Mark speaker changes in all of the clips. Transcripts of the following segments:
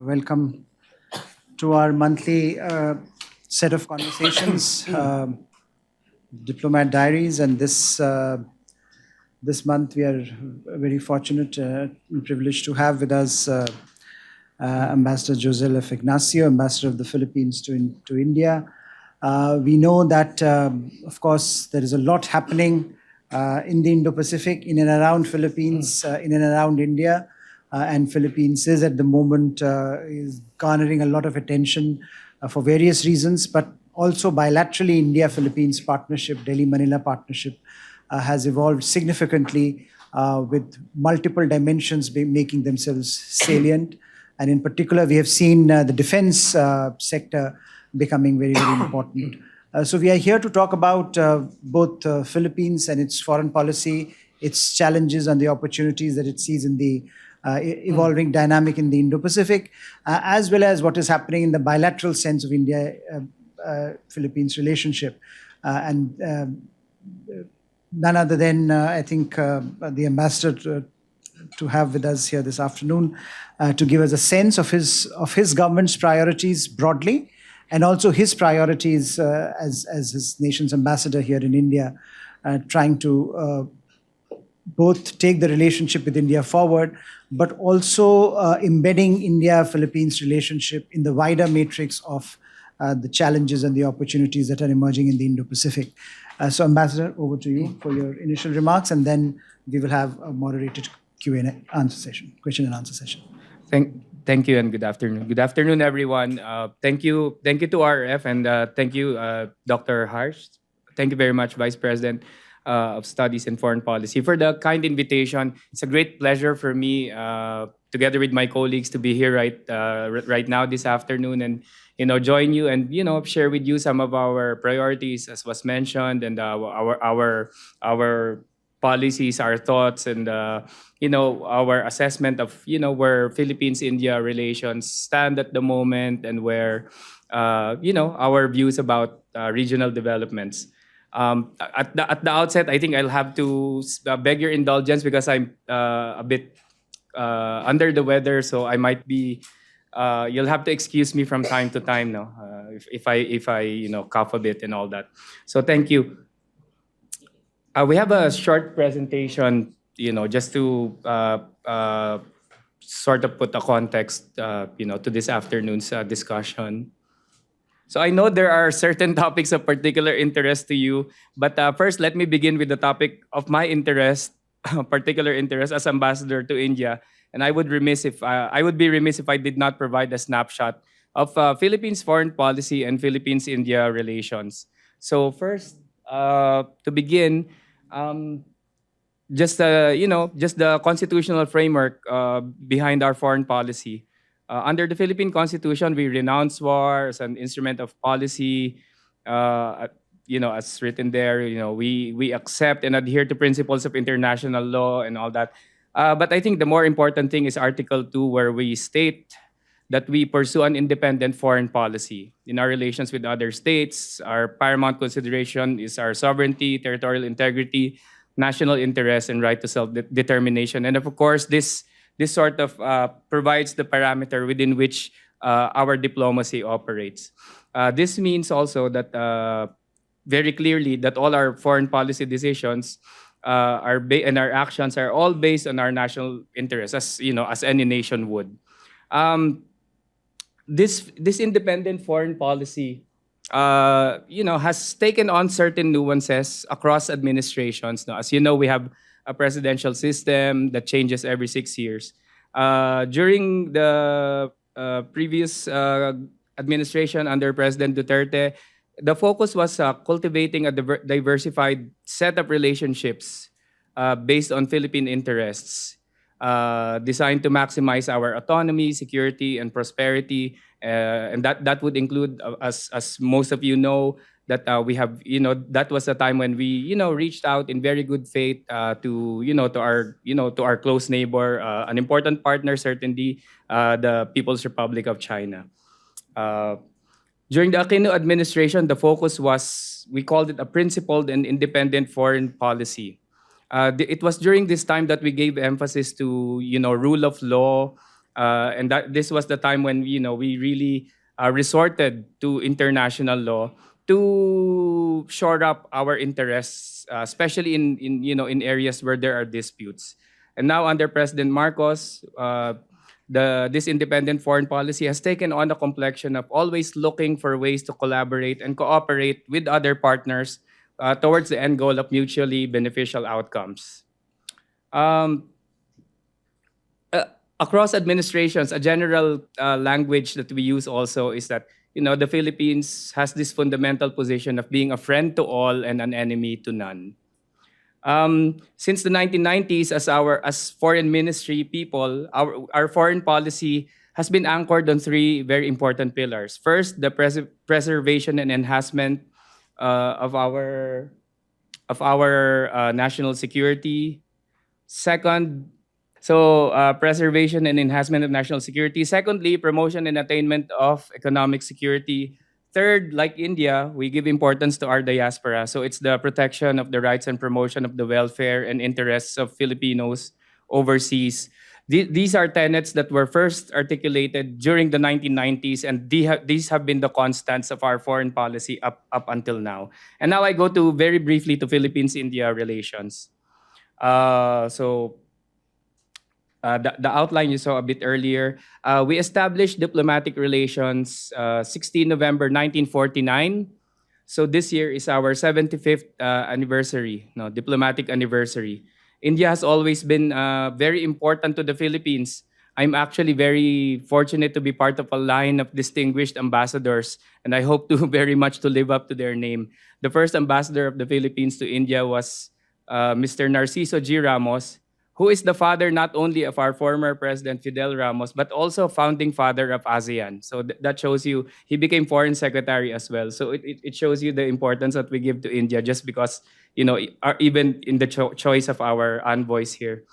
Speaker 1: Welcome to our monthly set of conversations, Diplomat Diaries, and this month we are very fortunate and privileged to have with us Ambassador Josel F. Ignacio, Ambassador of the Philippines to India. We know that, of course, there is a lot happening in the Indo-Pacific, in and around Philippines, in and around India. And Philippines is at the moment is garnering a lot of attention for various reasons, but also bilaterally India-Philippines partnership, Delhi-Manila partnership has evolved significantly with multiple dimensions making themselves salient. And in particular, we have seen the defense sector becoming very, very important. So we are here to talk about both Philippines and its foreign policy, its challenges and the opportunities that it sees in the evolving dynamic in the Indo-Pacific, as well as what is happening in the bilateral sense of India-Philippines relationship. And none other than, I think, the ambassador to have with us here this afternoon to give us a sense of his government's priorities broadly, and also his priorities as his nation's ambassador here in India, trying to both take the relationship with India forward, but also embedding India-Philippines relationship in the wider matrix of the challenges and the opportunities that are emerging in the Indo-Pacific. So, Ambassador, over to you for your initial remarks, and then we will have a moderated Q&A answer session, question and answer session.
Speaker 2: Thank you and good afternoon. Good afternoon, everyone. Thank you to RF, and thank you, Dr. Harsh. Thank you very much, Vice President of Studies in Foreign Policy, for the kind invitation. It's a great pleasure for me, together with my colleagues, to be here right now this afternoon, and join you and share with you some of our priorities, as was mentioned, and our policies, our thoughts, and our assessment of where Philippines-India relations stand at the moment, and where our views about regional developments. At the outset, I think I'll have to beg your indulgence because I'm a bit under the weather, so I might be. You'll have to excuse me from time to time, no, if I cough a bit and all that. So thank you. We have a short presentation, just to sort of put a context, to this afternoon's discussion. So I know there are certain topics of particular interest to you, but first let me begin with the topic of my interest, particular interest as ambassador to India. And I would be remiss if I did not provide a snapshot of Philippines foreign policy and Philippines-India relations. So first, to begin, just the constitutional framework behind our foreign policy. Under the Philippine Constitution, we renounce war as an instrument of policy. As written there, we accept and adhere to principles of international law and all that. But I think the more important thing is Article 2, where we state that we pursue an independent foreign policy in our relations with other states. Our paramount consideration is our sovereignty, territorial integrity, national interest, and right to self-determination. And of course, this sort of provides the parameter within which our diplomacy operates. This means also that very clearly that all our foreign policy decisions and our actions are all based on our national interests, as any nation would. This independent foreign policy, has taken on certain nuances across administrations. Now, as you know, we have a presidential system that changes every 6 years. During the previous administration under President Duterte, the focus was cultivating a diversified set of relationships based on Philippine interests, designed to maximize our autonomy, security, and prosperity. And that would include, as most of you know, that we have, that was a time when we, reached out in very good faith to our close neighbor, an important partner, certainly, the People's Republic of China. During the Aquino administration, the focus was, we called it a principled and independent foreign policy. It was during this time that we gave emphasis to, rule of law, And that this was the time when we really resorted to international law to shore up our interests, especially in areas where there are disputes. And now under President Marcos, this independent foreign policy has taken on the complexion of always looking for ways to collaborate and cooperate with other partners towards the end goal of mutually beneficial outcomes. Um, Across administrations, a general language that we use also is that the Philippines has this fundamental position of being a friend to all and an enemy to none. Since the 1990s, as foreign ministry people, our foreign policy has been anchored on three very important pillars. First, the preservation and enhancement of our national security. Second, preservation and enhancement of national security. Secondly, promotion and attainment of economic security. Third, like India, we give importance to our diaspora. So it's the protection of the rights and promotion of the welfare and interests of Filipinos overseas. These are tenets that were first articulated during the 1990s, and these have been the constants of our foreign policy up until now. And now I go to very briefly to Philippines-India relations. The outline you saw a bit earlier. We established diplomatic relations 16 November 1949. So this year is our 75th anniversary, no, diplomatic anniversary. India has always been very important to the Philippines. I'm actually very fortunate to be part of a line of distinguished ambassadors, and I hope to very much to live up to their name. The first ambassador of the Philippines to India was Mr. Narciso G. Ramos, who is the father not only of our former President Fidel Ramos, but also founding father of ASEAN. So that shows you, he became foreign secretary as well. So it shows you the importance that we give to India just because, even in the choice of our envoys here.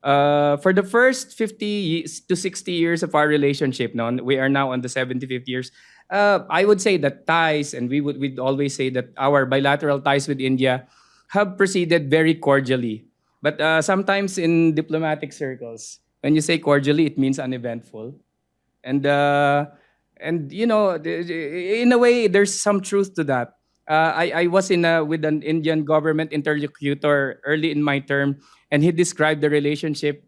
Speaker 2: For the first 50 to 60 years of our relationship, no, we are now on the 75th years, I would say that ties, and we'd always say that our bilateral ties with India have proceeded very cordially. But sometimes in diplomatic circles, when you say cordially, it means uneventful. And in a way, there's some truth to that. I was with an Indian government interlocutor early in my term, and he described the relationship,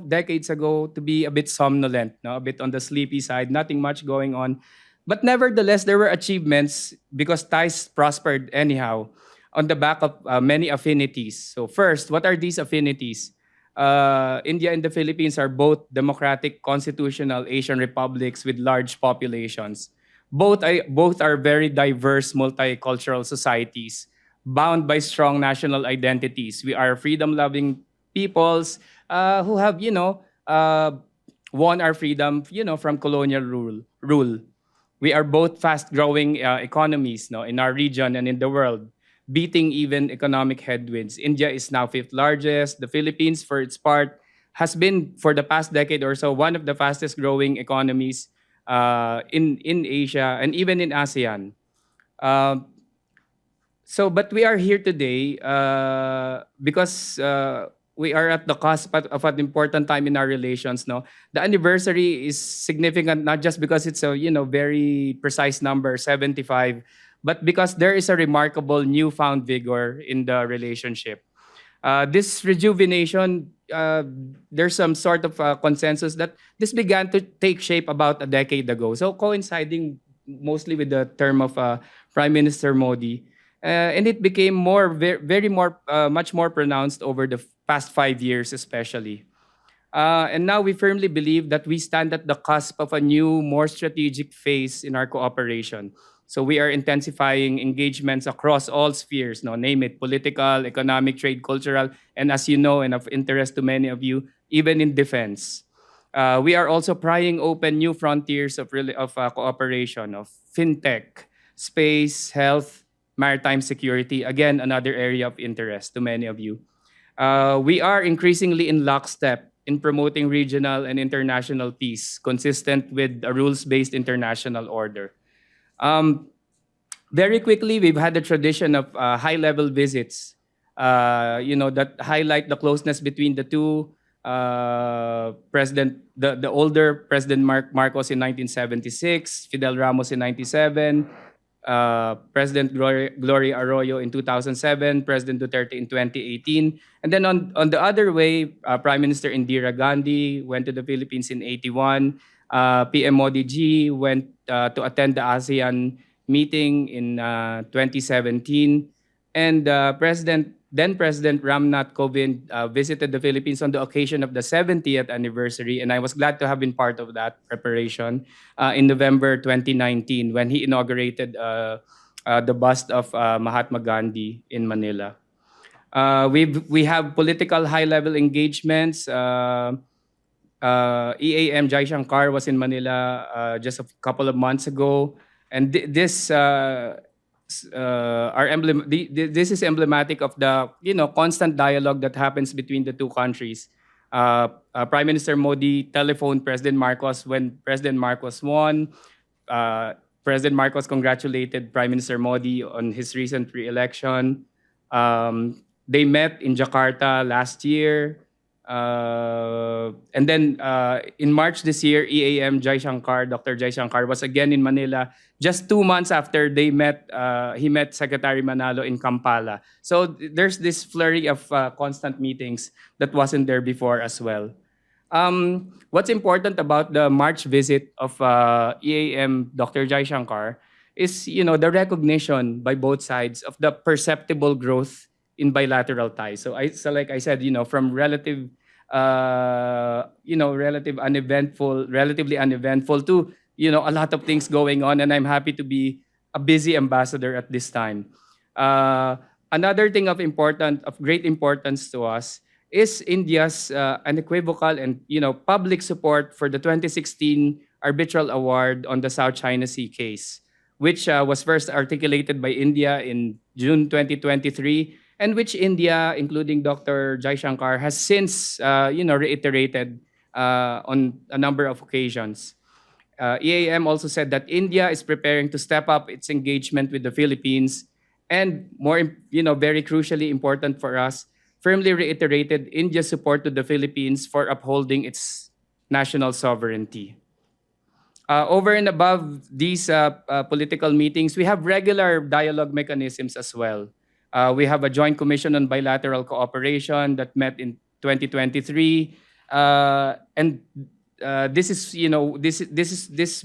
Speaker 2: decades ago to be a bit somnolent, no? A bit on the sleepy side, nothing much going on. But nevertheless, there were achievements because ties prospered anyhow on the back of many affinities. So first, what are these affinities? India and the Philippines are both democratic, constitutional Asian republics with large populations. Both are very diverse, multicultural societies, bound by strong national identities. We are freedom-loving peoples who have, won our freedom, from colonial rule. We are both fast-growing economies, no, in our region and in the world, beating even economic headwinds. India is now fifth largest. The Philippines, for its part, has been, for the past decade or so, one of the fastest growing economies in Asia and even in ASEAN. But we are here today because we are at the cusp of an important time in our relations. No, the anniversary is significant not just because it's a very precise number, 75, but because there is a remarkable newfound vigor in the relationship. This rejuvenation, there's some sort of consensus that this began to take shape about a decade ago. So coinciding mostly with the term of Prime Minister Modi, and it became much more pronounced over the past 5 years, especially. And now we firmly believe that we stand at the cusp of a new, more strategic phase in our cooperation. So we are intensifying engagements across all spheres, no, name it, political, economic, trade, cultural, and as you know, and of interest to many of you, even in defense. We are also prying open new frontiers of cooperation, of fintech, space, health, maritime security. Again, another area of interest to many of you. We are increasingly in lockstep in promoting regional and international peace, consistent with a rules-based international order. Very quickly, we've had a tradition of high-level visits, that highlight the closeness between the two the older President Marcos in 1976, Fidel Ramos in 97, President Gloria Arroyo in 2007, President Duterte in 2018. And then on the other way, Prime Minister Indira Gandhi went to the Philippines in 81. PM Modi G went to attend the ASEAN meeting in 2017. And President Ramnath Kovind visited the Philippines on the occasion of the 70th anniversary, and I was glad to have been part of that preparation in November 2019 when he inaugurated the bust of Mahatma Gandhi in Manila. We have political high-level engagements. EAM Jai Shankar was in Manila just a couple of months ago, and this this is emblematic of the constant dialogue that happens between the two countries. Prime Minister Modi telephoned President Marcos when President Marcos won. President Marcos congratulated Prime Minister Modi on his recent re-election. They met in Jakarta last year. And then in March this year, EAM Jai Shankar, Dr. Jai Shankar, was again in Manila just 2 months after they met. He met Secretary Manalo in Kampala. So there's this flurry of constant meetings that wasn't there before as well. What's important about the March visit of EAM Dr. Jai Shankar is the recognition by both sides of the perceptible growth in bilateral ties. So like I said, from relatively uneventful to a lot of things going on, and I'm happy to be a busy ambassador at this time. Another thing of great importance to us is India's unequivocal and public support for the 2016 Arbitral Award on the South China Sea case, which was first articulated by India in June 2023. And which India, including Dr. Jai Shankar, has since reiterated on a number of occasions. EAM also said that India is preparing to step up its engagement with the Philippines, and very crucially important for us, firmly reiterated India's support to the Philippines for upholding its national sovereignty. Over and above these political meetings, we have regular dialogue mechanisms as well. We have a joint commission on bilateral cooperation that met in 2023, and this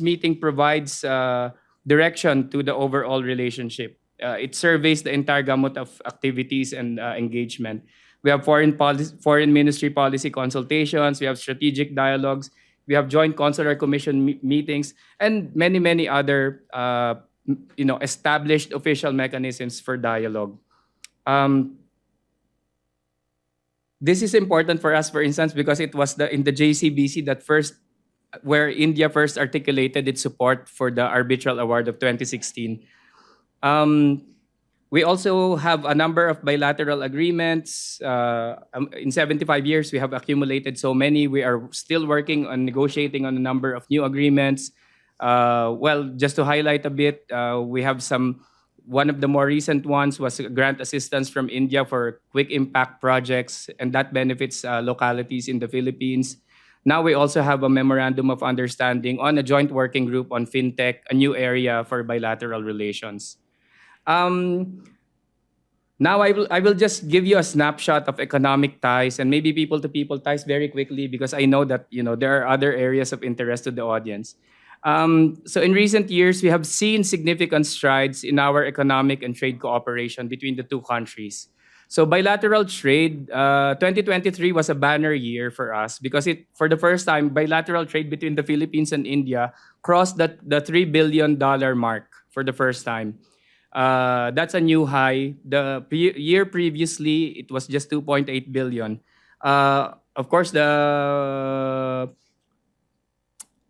Speaker 2: meeting provides direction to the overall relationship. It surveys the entire gamut of activities and engagement. We have foreign ministry policy consultations. We have strategic dialogues. We have joint consular commission meetings, and many other established official mechanisms for dialogue. This is important for us, for instance, because it was in the JCBC where India first articulated its support for the Arbitral Award of 2016. We also have a number of bilateral agreements. In 75 years, we have accumulated so many. We are still working on negotiating on a number of new agreements. Just to highlight a bit, we have one of the more recent ones was grant assistance from India for quick impact projects, and that benefits localities in the Philippines. Now we also have a memorandum of understanding on a joint working group on fintech, a new area for bilateral relations. Now I will just give you a snapshot of economic ties and maybe people-to-people ties very quickly, because I know that there are other areas of interest to the audience. So in recent years, we have seen significant strides in our economic and trade cooperation between the two countries. So bilateral trade, 2023 was a banner year for us because for the first time, bilateral trade between the Philippines and India crossed the $3 billion mark for the first time. That's a new high. The year previously, it was just 2.8 billion. Of course,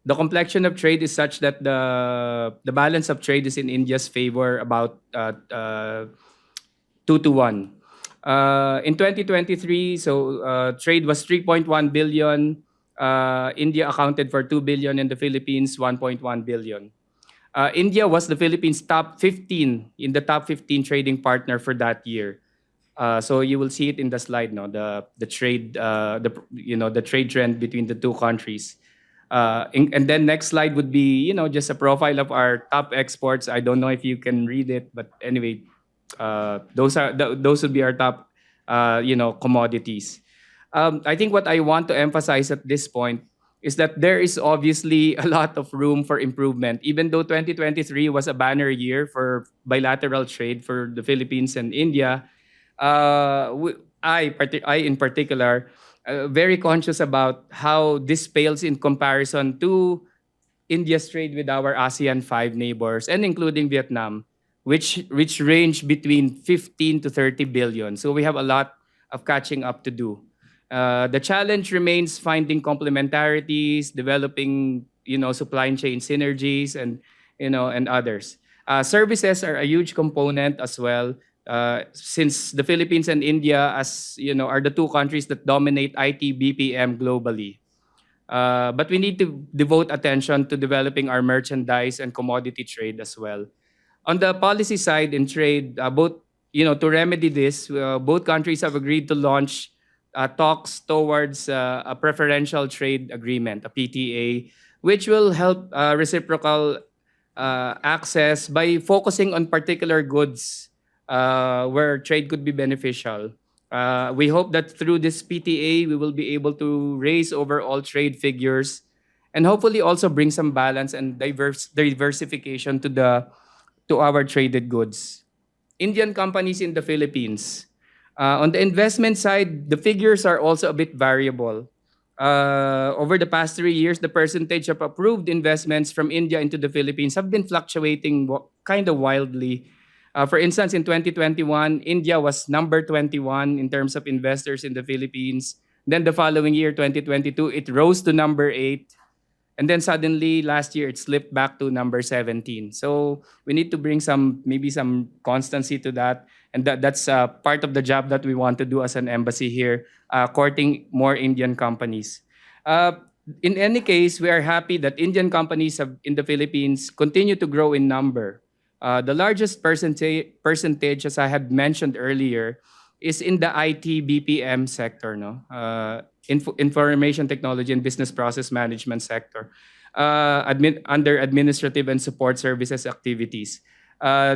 Speaker 2: the complexion of trade is such that the balance of trade is in India's favor, about 2-1. In 2023, trade was 3.1 billion. India accounted for 2 billion, and the Philippines 1.1 billion. India was the Philippines' top 15 trading partner for that year. So you will see it in the slide, no, the trade, the trade trend between the two countries. And then next slide would be, just a profile of our top exports. I don't know if you can read it, but anyway, those would be our top, commodities. I think what I want to emphasize at this point is that there is obviously a lot of room for improvement. Even though 2023 was a banner year for bilateral trade for the Philippines and India, I in particular, very conscious about how this pales in comparison to India's trade with our ASEAN 5 neighbors and including Vietnam, which range between 15 to 30 billion. So we have a lot of catching up to do. The challenge remains finding complementarities, developing supply chain synergies, and others. Services are a huge component as well. Since the Philippines and India, as are the two countries that dominate IT BPM globally. But we need to devote attention to developing our merchandise and commodity trade as well. On the policy side in trade, both to remedy this, both countries have agreed to launch talks towards a preferential trade agreement, a PTA, which will help reciprocal access by focusing on particular goods where trade could be beneficial. We hope that through this PTA, we will be able to raise overall trade figures and hopefully also bring some balance and diversification to our traded goods. Indian companies in the Philippines. On the investment side, the figures are also a bit variable. Over the past 3 years, the percentage of approved investments from India into the Philippines have been fluctuating kind of wildly. For instance, in 2021, India was number 21 in terms of investors in the Philippines. Then the following year, 2022, it rose to number 8. And then suddenly last year, it slipped back to number 17. So we need to bring maybe some constancy to that. And that's part of the job that we want to do as an embassy here, courting more Indian companies. In any case, we are happy that Indian companies in the Philippines continue to grow in number. The largest percentage, as I had mentioned earlier, is in the IT BPM sector, no? Information technology and business process management sector, under administrative and support services activities.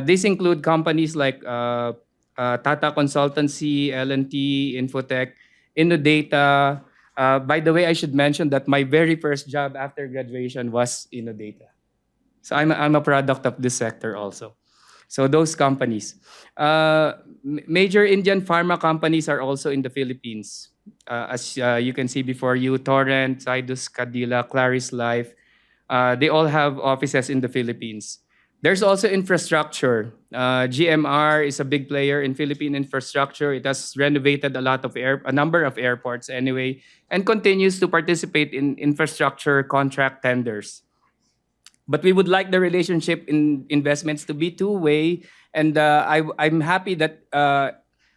Speaker 2: These include companies like Tata Consultancy, L&T, Infotech, Innodata. By the way, I should mention that my very first job after graduation was Innodata. So I'm a product of this sector also. So those companies. Major Indian pharma companies are also in the Philippines. As you can see before you, Torrent, Zydus, Cadila, Claris Life, they all have offices in the Philippines. There's also infrastructure. GMR is a big player in Philippine infrastructure. It has renovated a number of airports anyway, and continues to participate in infrastructure contract tenders. But we would like the relationship in investments to be two-way. And I'm happy that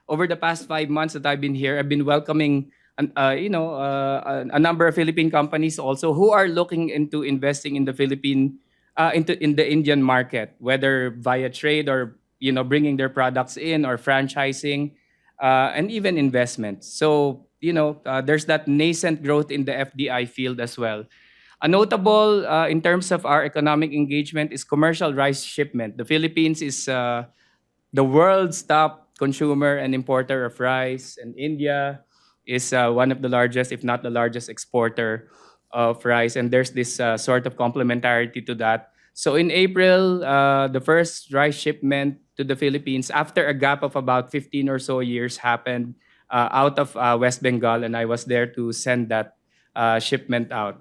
Speaker 2: over the past 5 months that I've been here, I've been welcoming a number of Philippine companies also who are looking into investing in the in the Indian market, whether via trade or bringing their products in or franchising, and even investments. So there's that nascent growth in the FDI field as well. A notable in terms of our economic engagement is commercial rice shipment. The Philippines is the world's top consumer and importer of rice, and India is one of the largest, if not the largest, exporter of rice. And there's this sort of complementarity to that. So in April, the first rice shipment to the Philippines, after a gap of about 15 or so years, happened out of West Bengal, and I was there to send that shipment out.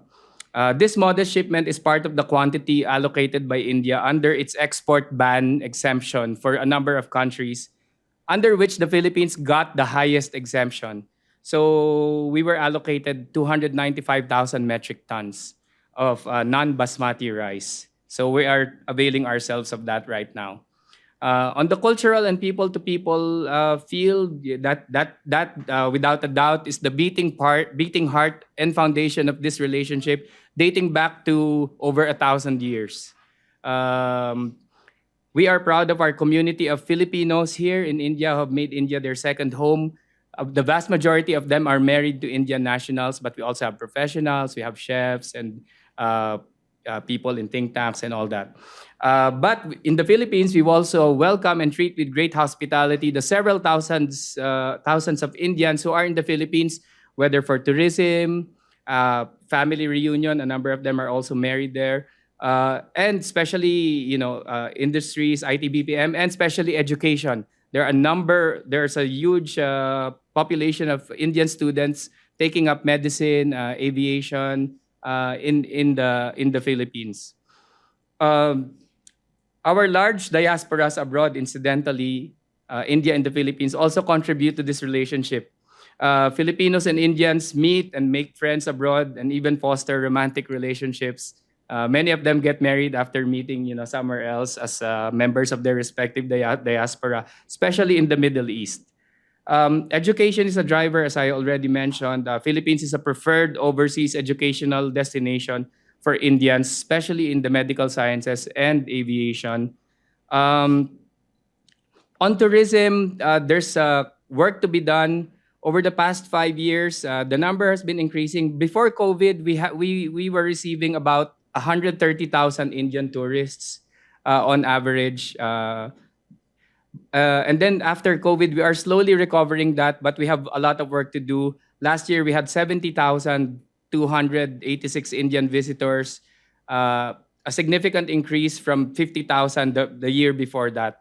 Speaker 2: This modest shipment is part of the quantity allocated by India under its export ban exemption for a number of countries, under which the Philippines got the highest exemption. So we were allocated 295,000 metric tons of non-basmati rice. So we are availing ourselves of that right now. On the cultural and people-to-people field, that without a doubt is the beating heart and foundation of this relationship, dating back to over 1,000 years. We are proud of our community of Filipinos here in India who have made India their second home. The vast majority of them are married to Indian nationals, but we also have professionals, we have chefs and uh, people in think tanks and all that. But in the Philippines, we also welcome and treat with great hospitality the several thousands of Indians who are in the Philippines, whether for tourism, family reunion. A number of them are also married there, and especially industries, IT, BPM, and especially education. There's a huge population of Indian students taking up medicine, aviation in the Philippines. Um, our large diasporas abroad, incidentally, India and the Philippines, also contribute to this relationship. Filipinos and Indians meet and make friends abroad and even foster romantic relationships. Many of them get married after meeting, somewhere else as members of their respective diaspora, especially in the Middle East. Education is a driver, as I already mentioned. Philippines is a preferred overseas educational destination for Indians, especially in the medical sciences and aviation. Um, on tourism, there's work to be done. Over the past 5 years, the number has been increasing. Before COVID, we were receiving about 130,000 Indian tourists on average. And then after COVID, we are slowly recovering that, but we have a lot of work to do. Last year, we had 70,286 Indian visitors, a significant increase from 50,000 the year before that.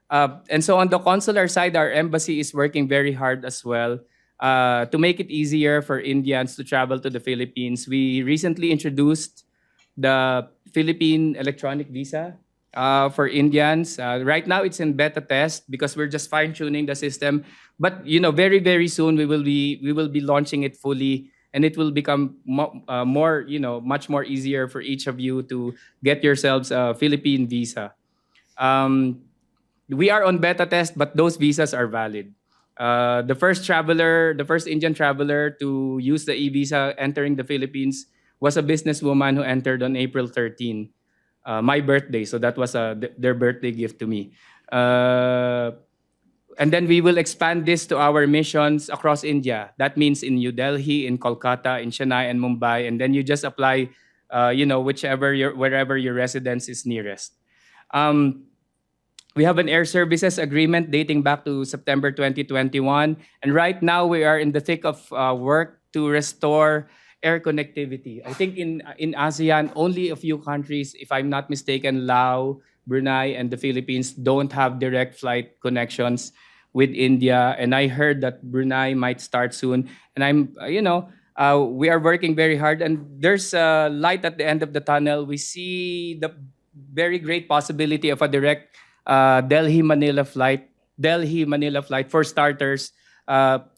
Speaker 2: And so on the consular side, our embassy is working very hard as well to make it easier for Indians to travel to the Philippines. We recently introduced the Philippine electronic visa for Indians. Right now, it's in beta test because we're just fine tuning the system. But very very soon we will be launching it fully, and it will become more much more easier for each of you to get yourselves a Philippine visa. Um, we are on beta test, but those visas are valid. The first Indian traveler to use the e-visa entering the Philippines was a businesswoman who entered on April 13, my birthday. So that was their birthday gift to me. And then we will expand this to our missions across India. That means in New Delhi, in Kolkata, in Chennai, and Mumbai. And then you just apply, wherever your residence is nearest. Um, we have an air services agreement dating back to September 2021. And right now we are in the thick of work to restore air connectivity. I think in ASEAN, only a few countries, if I'm not mistaken, Laos, Brunei, and the Philippines don't have direct flight connections with India. And I heard that Brunei might start soon. And we are working very hard. And there's a light at the end of the tunnel. We see the very great possibility of a direct Delhi Manila flight for starters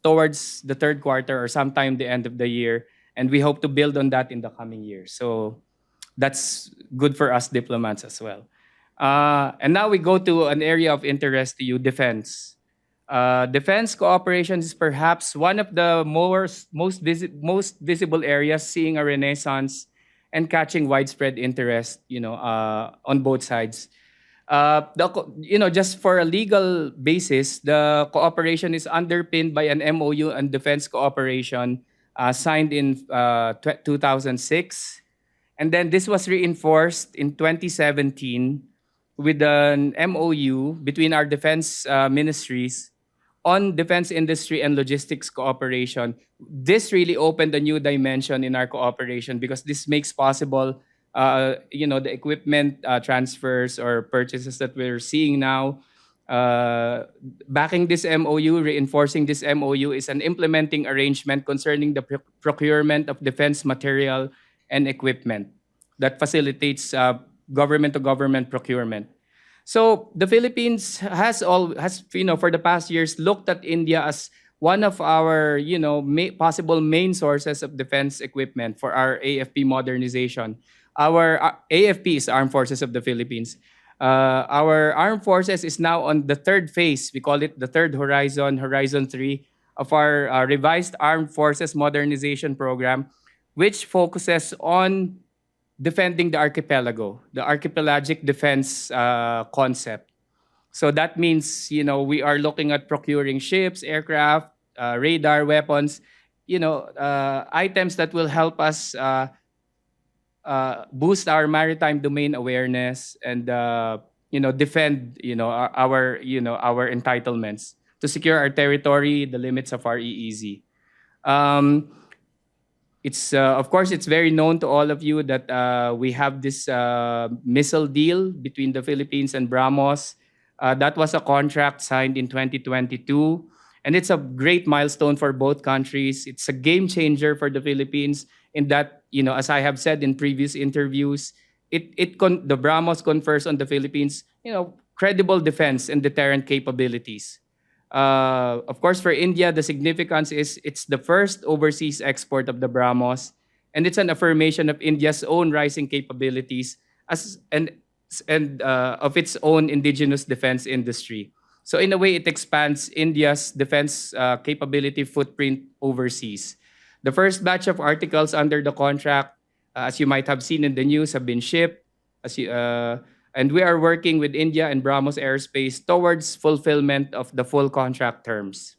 Speaker 2: towards the third quarter or sometime the end of the year, and we hope to build on that in the coming years. So that's good for us diplomats as well. And now we go to an area of interest to you: defense. Defense cooperation is perhaps one of the most visible areas, seeing a renaissance and catching widespread interest, on both sides. Just for a legal basis, the cooperation is underpinned by an MOU on defense cooperation signed in 2006. And then this was reinforced in 2017 with an MOU between our defense ministries on defense industry and logistics cooperation. This really opened a new dimension in our cooperation because this makes possible the equipment transfers or purchases that we're seeing now. Backing this MOU, reinforcing this MOU, is an implementing arrangement concerning the procurement of defense material and equipment that facilitates government-to-government procurement. So the Philippines has for the past years looked at India as one of our possible main sources of defense equipment for our AFP modernization. Our AFP is Armed Forces of the Philippines. Our armed forces is now on the third phase. We call it the third horizon, Horizon 3, of our revised Armed Forces Modernization Program, which focuses on defending the archipelago, the archipelagic defense concept. So that means, we are looking at procuring ships, aircraft, radar, weapons, items that will help us boost our maritime domain awareness and defend our entitlements to secure our territory, the limits of our EEZ. Um, it's of course it's very known to all of you that we have this missile deal between the Philippines and BrahMos. That was a contract signed in 2022, and it's a great milestone for both countries. It's a game changer for the Philippines in that, as I have said in previous interviews, the BrahMos confers on the Philippines, credible defense and deterrent capabilities. Of course, for India, the significance is it's the first overseas export of the BrahMos, and it's an affirmation of India's own rising capabilities as and of its own indigenous defense industry. So in a way, it expands India's defense capability footprint overseas. The first batch of articles under the contract, as you might have seen in the news, have been shipped. And we are working with India and BrahMos Aerospace towards fulfillment of the full contract terms.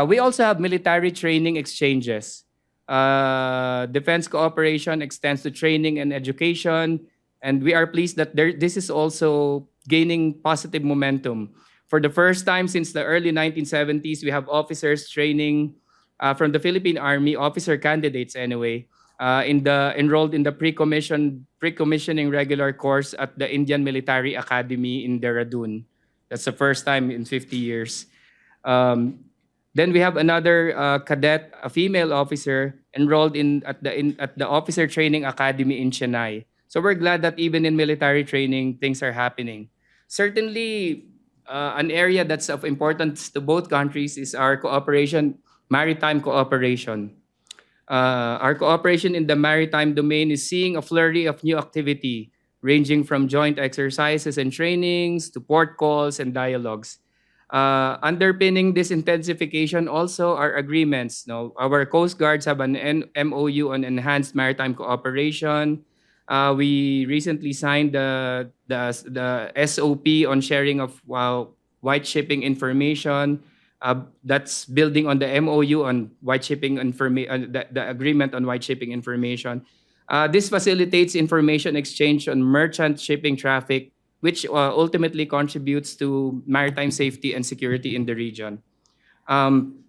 Speaker 2: We also have military training exchanges. Defense cooperation extends to training and education, and we are pleased that this is also gaining positive momentum. For the first time since the early 1970s, we have officers training from the Philippine Army, officer candidates anyway, enrolled in the pre-commissioning regular course at the Indian Military Academy in Dehradun. That's the first time in 50 years. Then we have another cadet, a female officer, enrolled at the Officer Training Academy in Chennai. So we're glad that even in military training, things are happening. Certainly, an area that's of importance to both countries is our cooperation, maritime cooperation. Our cooperation in the maritime domain is seeing a flurry of new activity, ranging from joint exercises and trainings to port calls and dialogues. Underpinning this intensification also are agreements. No, our Coast Guards have an MOU on enhanced maritime cooperation. We recently signed the SOP on sharing of white shipping information. That's building on the MOU on white shipping information, the agreement on white shipping information. This facilitates information exchange on merchant shipping traffic, which ultimately contributes to maritime safety and security in the region. On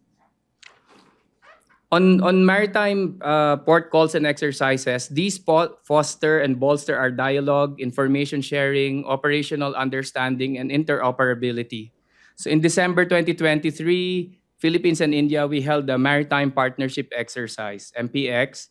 Speaker 2: maritime port calls and exercises, these foster and bolster our dialogue, information sharing, operational understanding, and interoperability. So in December 2023, Philippines and India, we held the Maritime Partnership Exercise, MPX.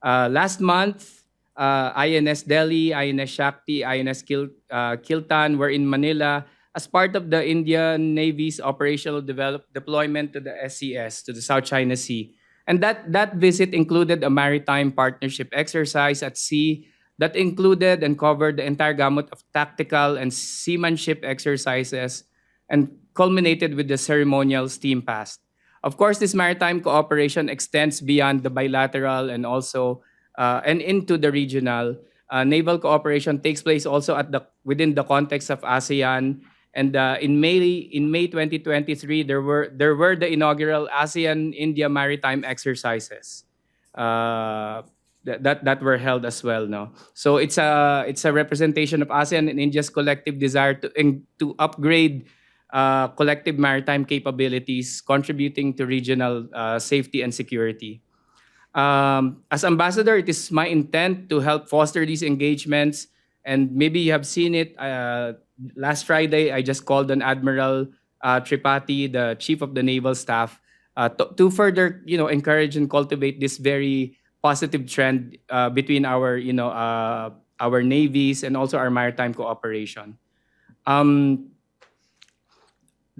Speaker 2: Last month, INS Delhi, INS Shakti, INS Kiltan were in Manila as part of the Indian Navy's operational deployment to the SCS, to the South China Sea. And that visit included a maritime partnership exercise at sea that included and covered the entire gamut of tactical and seamanship exercises and culminated with the ceremonial steam pass. Of course, this maritime cooperation extends beyond the bilateral and also and into the regional. Naval cooperation takes place also within the context of ASEAN. And in May 2023, there were the inaugural ASEAN-India maritime exercises that were held as well. No, so it's a representation of ASEAN and India's collective desire to upgrade collective maritime capabilities, contributing to regional safety and security. As ambassador, it is my intent to help foster these engagements. And maybe you have seen it. Last Friday, I just called on Admiral Tripathi, the Chief of the Naval Staff, to further, encourage and cultivate this very positive trend between our navies and also our maritime cooperation.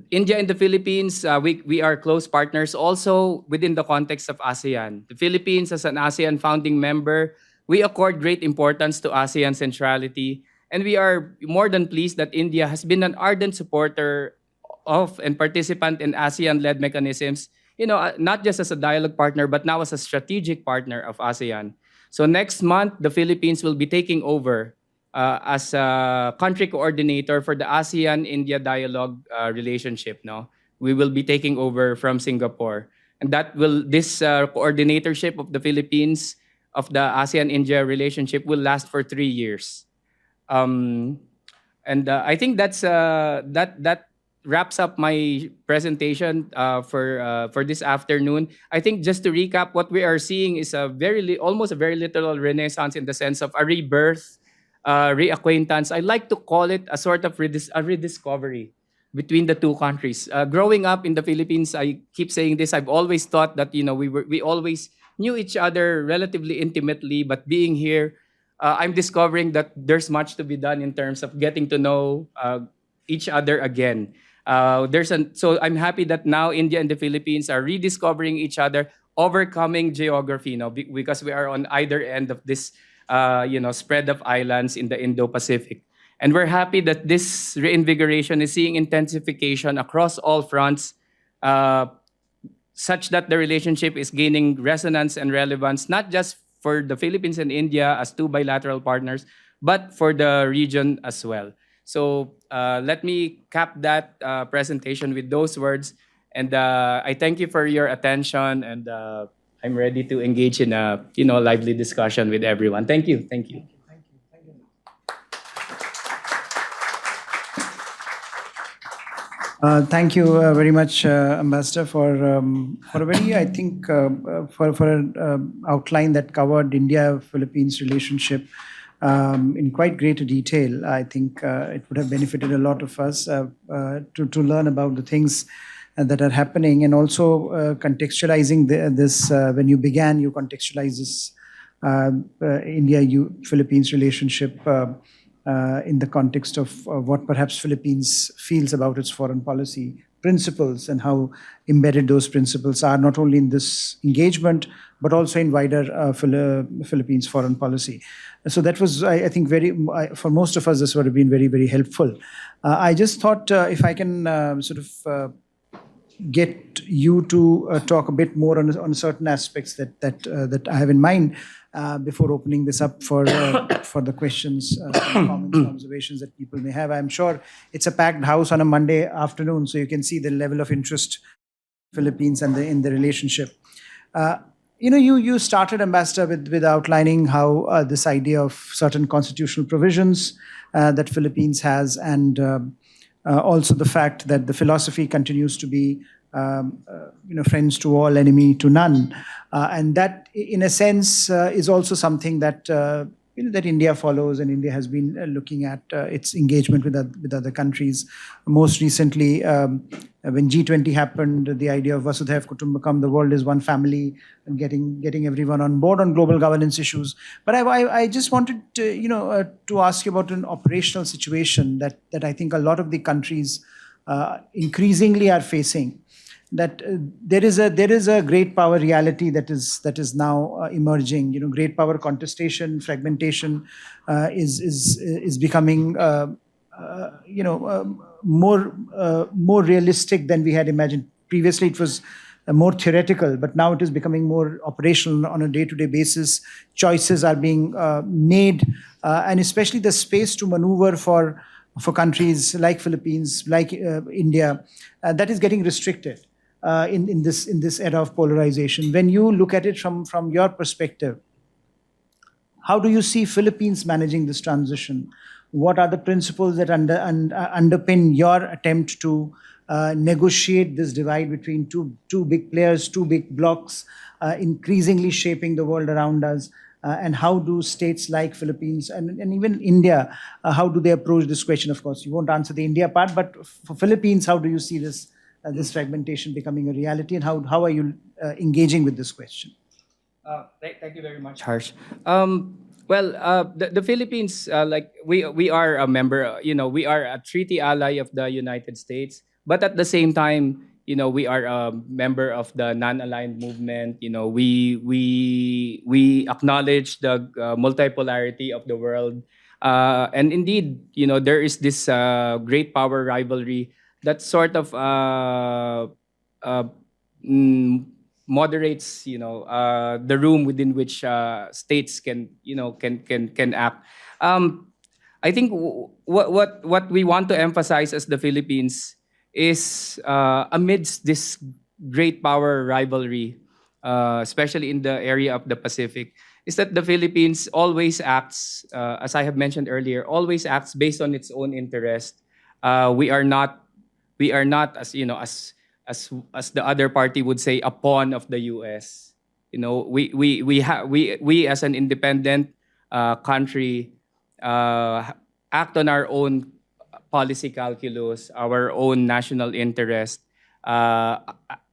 Speaker 2: India and the Philippines, we are close partners also within the context of ASEAN. The Philippines, as an ASEAN founding member, we accord great importance to ASEAN centrality, and we are more than pleased that India has been an ardent supporter of and participant in ASEAN-led mechanisms, not just as a dialogue partner, but now as a strategic partner of ASEAN. So next month, the Philippines will be taking over as a country coordinator for the ASEAN-India dialogue relationship. No, we will be taking over from Singapore, and this coordinatorship of the Philippines of the ASEAN-India relationship will last for 3 years. Um, and I think that wraps up my presentation for this afternoon. I think just to recap, what we are seeing is almost a very literal renaissance in the sense of a rebirth, reacquaintance. I like to call it a sort of a rediscovery between the two countries. Growing up in the Philippines, I keep saying this. I've always thought that we always knew each other relatively intimately, but being here, I'm discovering that there's much to be done in terms of getting to know each other again. So I'm happy that now India and the Philippines are rediscovering each other, overcoming geography, because we are on either end of this, spread of islands in the Indo-Pacific. And we're happy that this reinvigoration is seeing intensification across all fronts, uh, such that the relationship is gaining resonance and relevance, not just for the Philippines and India as two bilateral partners, but for the region as well. So let me cap that presentation with those words. And I thank you for your attention, and I'm ready to engage in a lively discussion with everyone. Thank you. Thank you.
Speaker 1: Thank you very much, Ambassador, for a very, I think, for an outline that covered India-Philippines relationship in quite great detail. I think it would have benefited a lot of us to learn about the things that are happening, and also contextualizing this. When you began, you contextualized this India-Philippines relationship in the context of what perhaps Philippines feels about its foreign policy principles, and how embedded those principles are not only in this engagement but also in wider Philippines foreign policy. So that was, I think, for most of us, this would have been very, very helpful. I just thought if I can get you to talk a bit more on certain aspects that I have in mind before opening this up for the questions, comments, observations that people may have. I'm sure it's a packed house on a Monday afternoon, so you can see the level of interest in the Philippines and in the relationship. You started, Ambassador, with outlining how this idea of certain constitutional provisions that Philippines has, and also the fact that the philosophy continues to be friends to all, enemy to none, and that, in a sense, is also something that that India follows, and India has been looking at its engagement with other countries. Most recently, when G20 happened, the idea of Vasudhaiv Kutumbakam, the world is one family, and getting everyone on board on global governance issues. But I just wanted to ask you about an operational situation that I think a lot of the countries increasingly are facing. That there is a great power reality that is now emerging. Great power contestation, fragmentation is becoming more realistic than we had imagined. Previously, it was more theoretical, but now it is becoming more operational on a day-to-day basis. Choices are being made, and especially the space to maneuver for countries like Philippines, like India, that is getting restricted in this era of polarization. When you look at it from your perspective, how do you see Philippines managing this transition? What are the principles that underpin your attempt to negotiate this divide between two big players, two big blocs, increasingly shaping the world around us? And how do states like Philippines and even India, how do they approach this question? Of course, you won't answer the India part, but for Philippines, how do you see this fragmentation becoming a reality, and how are you engaging with this question?
Speaker 2: Thank you very much, Harsh. The Philippines, we are a member. We are a treaty ally of the United States, but at the same time, we are a member of the non-aligned movement. We acknowledge the multipolarity of the world, and indeed, there is this great power rivalry that sort of uh, mm, moderates, the room within which states can, can act. Um, I think what we want to emphasize as the Philippines is, amidst this great power rivalry, especially in the area of the Pacific, is that the Philippines always acts, as I have mentioned earlier, always acts based on its own interest. We are not, as as the other party would say, a pawn of the U.S. We as an independent country, act on our own policy calculus, our own national interest.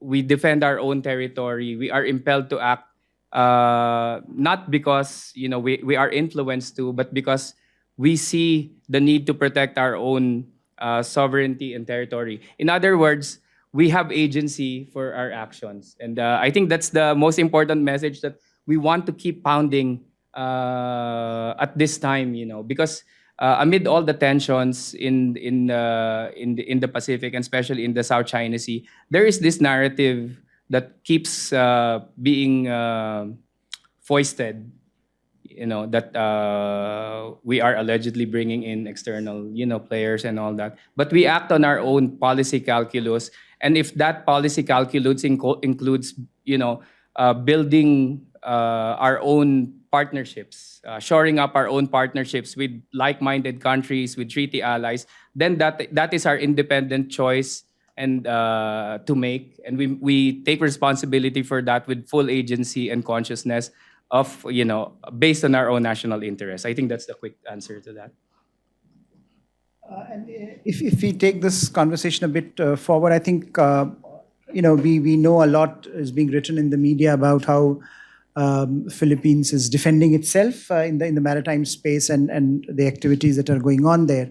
Speaker 2: We defend our own territory. We are impelled to act, not because we are influenced to, but because we see the need to protect our own sovereignty and territory. In other words, we have agency for our actions, and I think that's the most important message that we want to keep pounding at this time. Because amid all the tensions in the Pacific, and especially in the South China Sea, there is this narrative that keeps being foisted, that we are allegedly bringing in external, players and all that. But we act on our own policy calculus, and if that policy calculus includes, building our own partnerships, shoring up our own partnerships with like-minded countries, with treaty allies, then that is our independent choice and to make, and we take responsibility for that with full agency and consciousness of, based on our own national interests. I think that's the quick answer to that.
Speaker 1: And if we take this conversation a bit forward, I think we know a lot is being written in the media about how Philippines is defending itself in the maritime space and the activities that are going on there.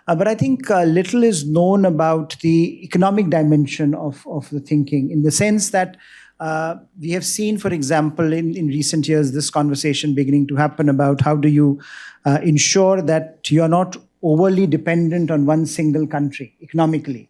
Speaker 1: But I think little is known about the economic dimension of the thinking, in the sense that we have seen, for example, in recent years, this conversation beginning to happen about how do you ensure that you are not overly dependent on one single country economically.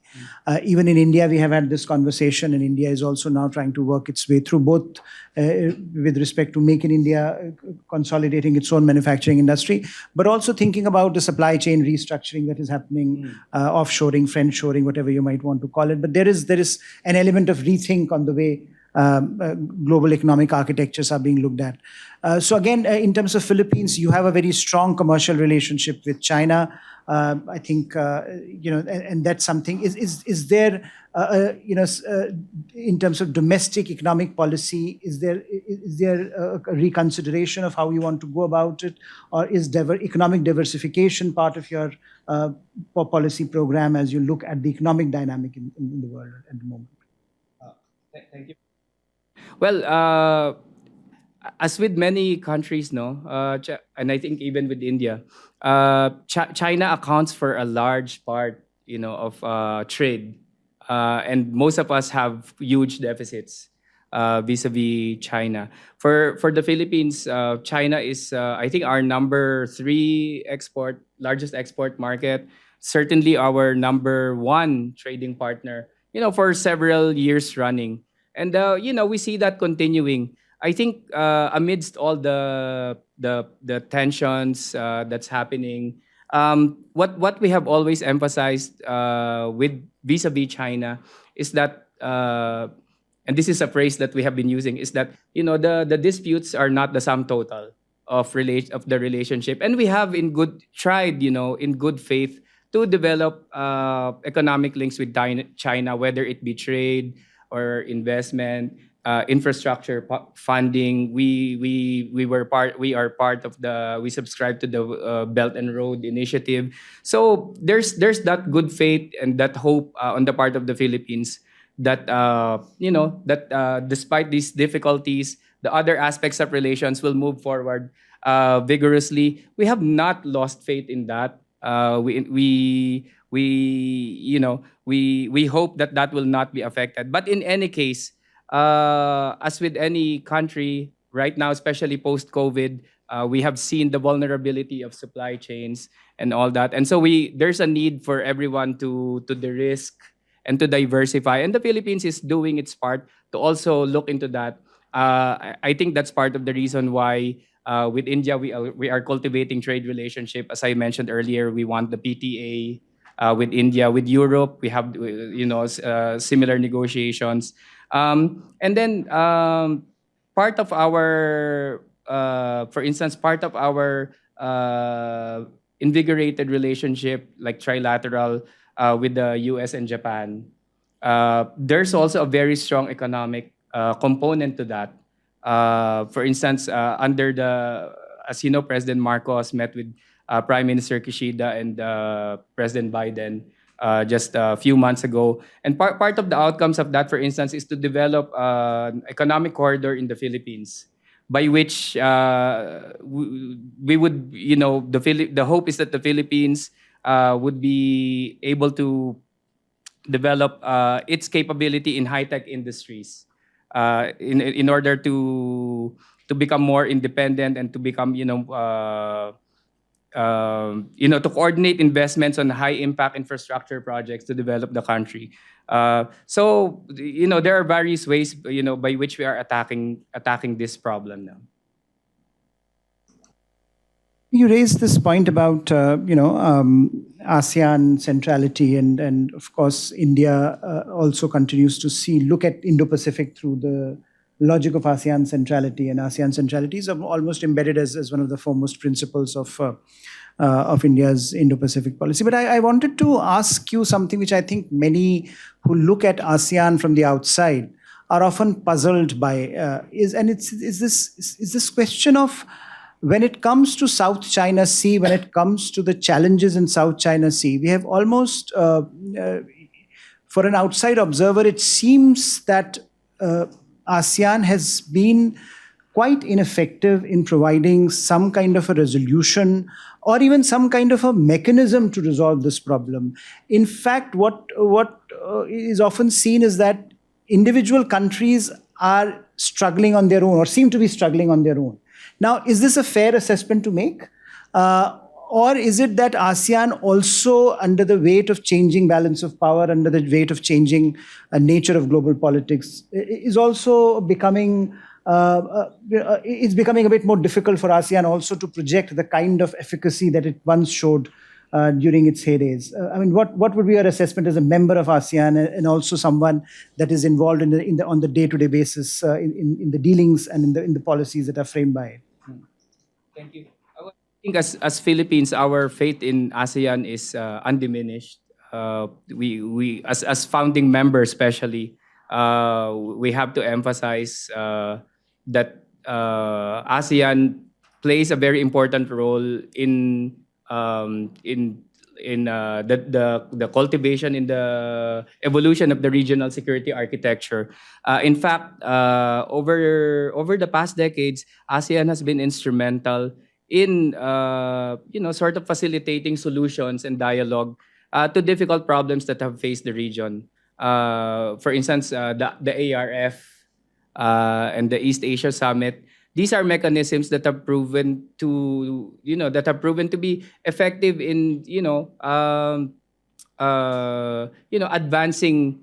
Speaker 1: Even in India, we have had this conversation, and India is also now trying to work its way through both with respect to Make in India, consolidating its own manufacturing industry, but also thinking about the supply chain restructuring that is happening, offshoring, friendshoring, whatever you might want to call it. But there is an element of rethink on the way global economic architectures are being looked at. So again, in terms of Philippines, you have a very strong commercial relationship with China. I think, and that's something. Is there, in terms of domestic economic policy, is there a reconsideration of how you want to go about it, or is economic diversification part of your policy program as you look at the economic dynamic in the world at the moment?
Speaker 2: Thank you. Well, as with many countries, no, and I think even with India, China accounts for a large part, of trade, and most of us have huge deficits vis-a-vis China. For the Philippines, China is, I think, our number 3 largest export market. Certainly, our number 1 trading partner, for several years running. And we see that continuing. I think amidst all the tensions that's happening, what we have always emphasized with vis-a-vis China is that, and this is a phrase that we have been using, is that the disputes are not the sum total of the relationship, and we have tried in good faith to develop economic links with China, whether it be trade or investment, infrastructure funding. We are part of we subscribe to the Belt and Road Initiative. So there's that good faith and that hope on the part of the Philippines that despite these difficulties, the other aspects of relations will move forward vigorously. We have not lost faith in that. We hope that will not be affected. But in any case, as with any country right now, especially post-COVID, we have seen the vulnerability of supply chains and all that, and so there's a need for everyone to de-risk and to diversify. And the Philippines is doing its part to also look into that. I think that's part of the reason why with India we are cultivating trade relationship. As I mentioned earlier, we want the PTA with India, with Europe. We have similar negotiations, and then part of our, for instance, part of our invigorated relationship, like trilateral with the U.S. and Japan. There's also a very strong economic component to that. For instance, as you know, President Marcos met with Prime Minister Kishida and President Biden just a few months ago. And part of the outcomes of that, for instance, is to develop an economic corridor in the Philippines, by which we would, the hope is that the Philippines would be able to develop its capability in high-tech industries in order to become more independent and to become, to coordinate investments on high-impact infrastructure projects to develop the country. There are various ways, by which we are attacking this problem now.
Speaker 1: You raised this point about ASEAN centrality, and of course India also continues to look at Indo-Pacific through the logic of ASEAN centrality, and ASEAN centrality is almost embedded as one of the foremost principles of India's Indo-Pacific policy. But I wanted to ask you something which I think many who look at ASEAN from the outside are often puzzled by, is this question of, when it comes to South China Sea, when it comes to the challenges in South China Sea, we have almost, for an outside observer, it seems that ASEAN has been quite ineffective in providing some kind of a resolution or even some kind of a mechanism to resolve this problem. In fact, what is often seen is that individual countries are struggling on their own or seem to be struggling on their own. Now, is this a fair assessment to make? Or is it that ASEAN also, under the weight of changing balance of power, under the weight of changing nature of global politics, is also becoming, it's becoming a bit more difficult for ASEAN also to project the kind of efficacy that it once showed during its heydays? I mean, what would be your assessment as a member of ASEAN and also someone that is involved on the day-to-day basis in the dealings and in the policies that are framed by it?
Speaker 2: Thank you. I think as Philippines, our faith in ASEAN is undiminished. We as founding members, especially, we have to emphasize that ASEAN plays a very important role in the cultivation, in the evolution of the regional security architecture. In fact, over the past decades, ASEAN has been instrumental in sort of facilitating solutions and dialogue to difficult problems that have faced the region. For instance, the ARF and the East Asia Summit. These are mechanisms that have proven to be effective in advancing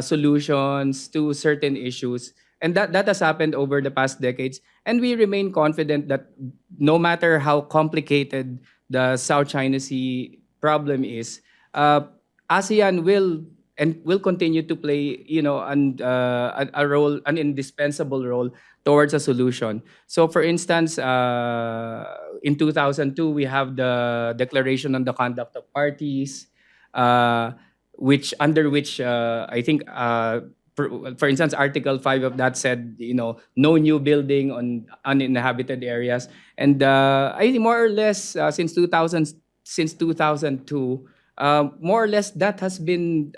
Speaker 2: solutions to certain issues, and that has happened over the past decades. And we remain confident that no matter how complicated the South China Sea problem is, ASEAN will continue to play a role, an indispensable role towards a solution. So, for instance, in 2002, we have the Declaration on the Conduct of Parties, under which I think, for instance, Article 5 of that said, no new building on uninhabited areas. And I think more or less since 2002, more or less that has been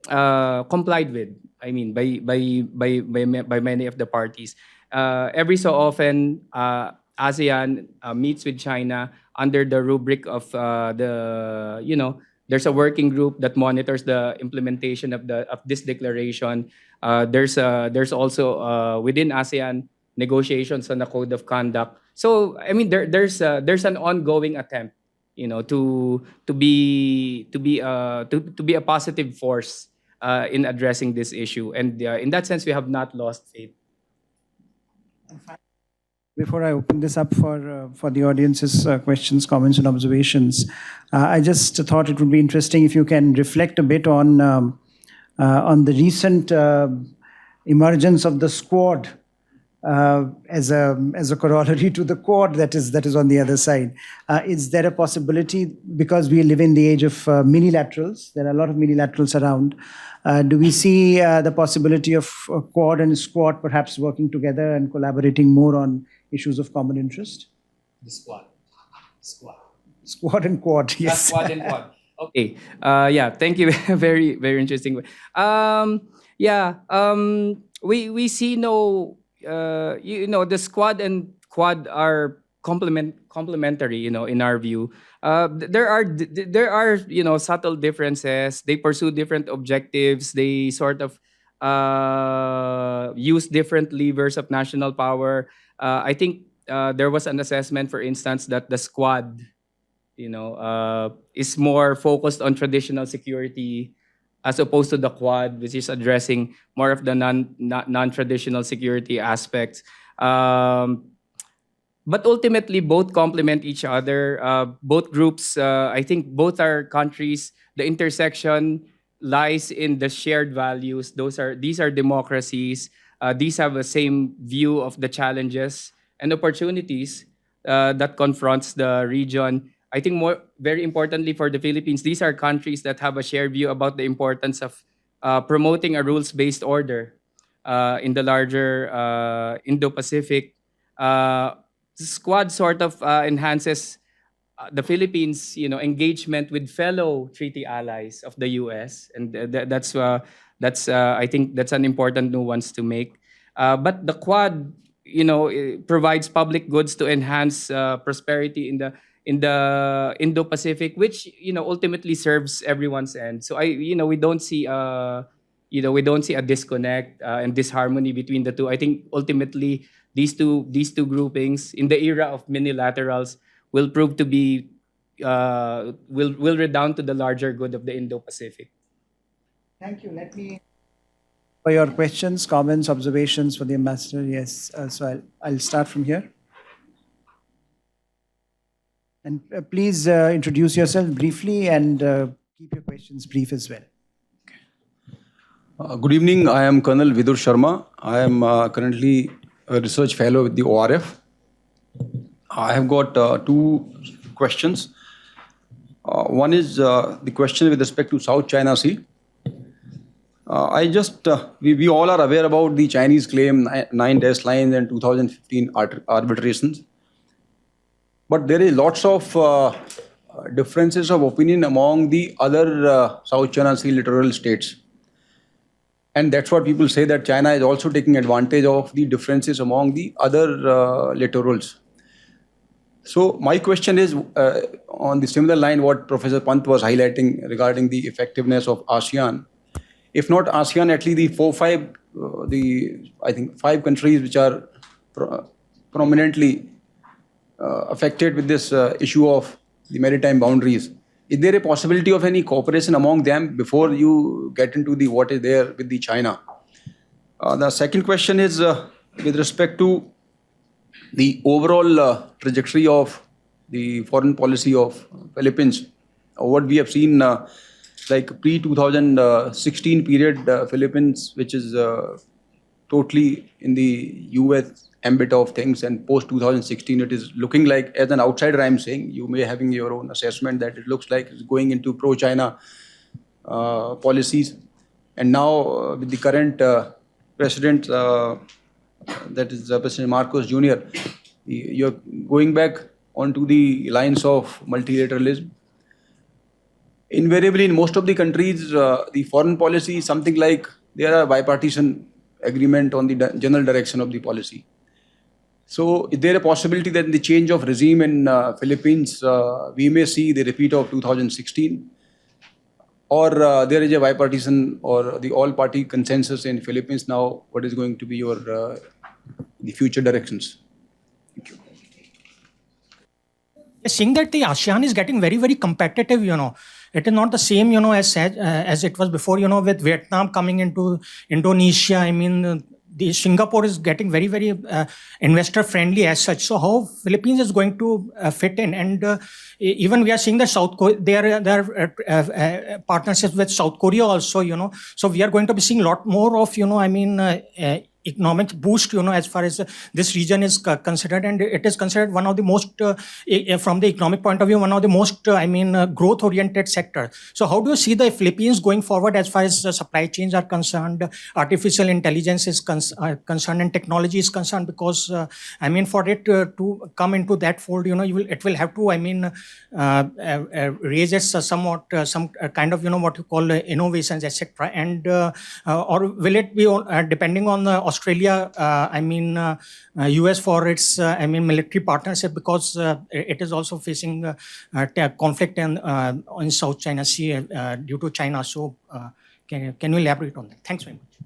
Speaker 2: complied with. I mean, by many of the parties. Every so often, ASEAN meets with China under the rubric of there's a working group that monitors the implementation of this declaration. There's also within ASEAN negotiations on the code of conduct. So I mean, there's an ongoing attempt, to be a positive force in addressing this issue. And in that sense, we have not lost faith.
Speaker 1: Before I open this up for the audience's questions, comments, and observations, I just thought it would be interesting if you can reflect a bit on the recent emergence of the Squad as a corollary to the Quad that is on the other side. Is there a possibility, because we live in the age of minilaterals, there are a lot of minilaterals around, do we see the possibility of Quad and Squad perhaps working together and collaborating more on issues of common interest?
Speaker 2: The Squad.
Speaker 1: Squad and Quad, yes.
Speaker 2: Squad and Quad. Okay. Yeah. Thank you. Very, very interesting. We see no. The Squad and Quad are complementary. In our view, there are subtle differences. They pursue different objectives. They sort of use different levers of national power. I think there was an assessment, for instance, that the Squad is more focused on traditional security as opposed to the Quad, which is addressing more of the non-traditional security aspects. But ultimately, both complement each other. Both groups, I think both are countries. The intersection lies in the shared values. These are democracies. These have the same view of the challenges and opportunities that confronts the region. I think very importantly for the Philippines, these are countries that have a shared view about the importance of promoting a rules-based order in the larger Indo-Pacific. Squad sort of enhances the Philippines, engagement with fellow treaty allies of the U.S., and that's I think that's an important nuance to make. But the Quad, it provides public goods to enhance prosperity in the Indo-Pacific, which ultimately serves everyone's end. So we don't see a disconnect and disharmony between the two. I think ultimately these two groupings in the era of minilaterals will prove to be will redound to the larger good of the Indo-Pacific.
Speaker 1: Thank you. Let me for your questions, comments, observations for the ambassador. Yes, so I'll start from here. And please introduce yourself briefly and keep your questions brief as well.
Speaker 3: Good evening. I am Colonel Vidur Sharma. I am currently a research fellow with the ORF. I have got two questions. One is the question with respect to South China Sea. We all are aware about the Chinese claim 9 dash lines and 2015 arbitrations. But there is lots of differences of opinion among the other South China Sea littoral states. And that's what people say, that China is also taking advantage of the differences among the other littorals. So my question is on the similar line what Professor Pant was highlighting regarding the effectiveness of ASEAN. If not ASEAN, at least I think five countries which are prominently affected with this issue of the maritime boundaries. Is there a possibility of any cooperation among them before you get into the what is there with the China? The second question is with respect to the overall trajectory of the foreign policy of Philippines. What we have seen like pre-2016 period, Philippines, which is totally in the US ambit of things, and post-2016 it is looking like, as an outsider I'm saying, you may having your own assessment, that it looks like it's going into pro-China policies. And now with the current president, that is President Marcos Jr., you're going back onto the lines of multilateralism. Invariably in most of the countries, the foreign policy is something like there are bipartisan agreement on the general direction of the policy. So is there a possibility that in the change of regime in Philippines, we may see the repeat of 2016? Or there is a bipartisan or the all-party consensus in Philippines now? What is going to be your the future directions? Thank you.
Speaker 4: seeing that the ASEAN is getting very, very competitive, It is not the same, as it was before, with Vietnam coming into Indonesia. I mean, the Singapore is getting very, very investor friendly as such. So how Philippines is going to fit in? And even we are seeing that South Korea, there are partnerships with South Korea also, So we are going to be seeing a lot more of, economic boost, as far as this region is considered, and it is considered one of the most, from the economic point of view, one of the most, growth-oriented sector. So how do you see the Philippines going forward as far as supply chains are concerned, artificial intelligence is concerned, and technology is concerned? Because, for it to come into that fold, it will have to, raise its somewhat, some kind of, what you call innovations, etc. And, or will it be depending on Australia, US for its, military partnership, because it is also facing conflict in South China Sea due to China. So can you elaborate on that? Thanks very much.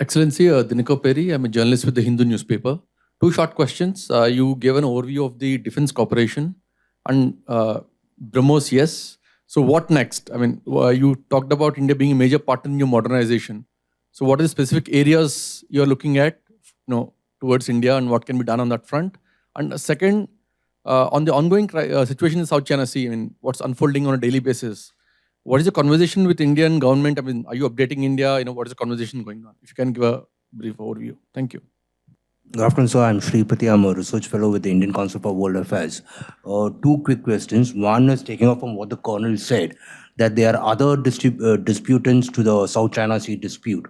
Speaker 5: Excellency, Dinako Peri, I'm a journalist with the Hindu newspaper. Two short questions. You gave an overview of the defense cooperation and BrahMos, yes. So what next? You talked about India being a major partner in your modernization. So what are the specific areas you're looking at, towards India, and what can be done on that front? And second, on the ongoing situation in South China Sea, what's unfolding on a daily basis? What is the conversation with Indian government? Are you updating India? What is the conversation going on? If you can give a brief overview. Thank you.
Speaker 6: Good afternoon, sir. I'm Shripati. I'm a research fellow with the Indian Council for World Affairs. Two quick questions. One is taking off from what the Colonel said, that there are other disputants to the South China Sea dispute.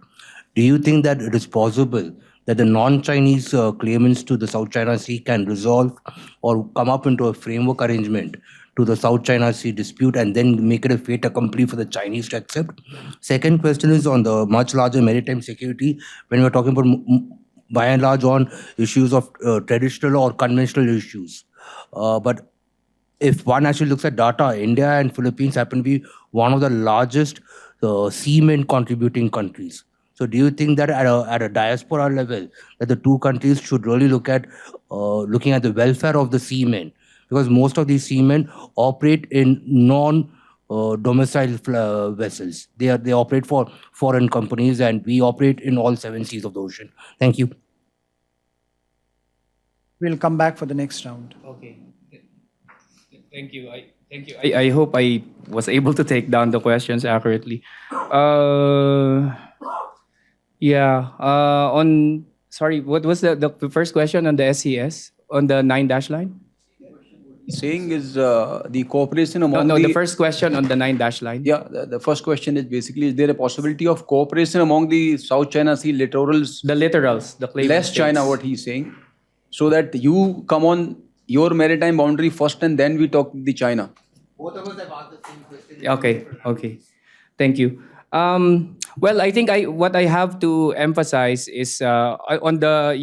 Speaker 6: Do you think that it is possible that the non-Chinese claimants to the South China Sea can resolve or come up into a framework arrangement to the South China Sea dispute and then make it a fait accompli for the Chinese to accept? Second question is on the much larger maritime security. When we're talking about by and large on issues of traditional or conventional issues. But if one actually looks at data, India and Philippines happen to be one of the largest seamen contributing countries. So do you think that at a diaspora level, that the two countries should really look at looking at the welfare of the seamen? Because most of these seamen operate in non-domicile vessels. They operate for foreign companies, and we operate in all 7 seas of the ocean. Thank you.
Speaker 1: We'll come back for the next round.
Speaker 2: Okay. Thank you. I hope I was able to take down the questions accurately. Sorry, what was the first question on the SCS, on the 9-dash line?
Speaker 3: Saying is the cooperation among
Speaker 2: the first question on the 9-dash line.
Speaker 3: Yeah, the first question is basically, is there a possibility of cooperation among the South China Sea littorals?
Speaker 2: The littorals, the claimant
Speaker 3: Less
Speaker 2: states.
Speaker 3: China, what he's saying. So that you come on your maritime boundary first and then we talk with the China.
Speaker 6: Both of us have asked the same question.
Speaker 2: Okay. Thank you. Well, I think what I have to emphasize is on the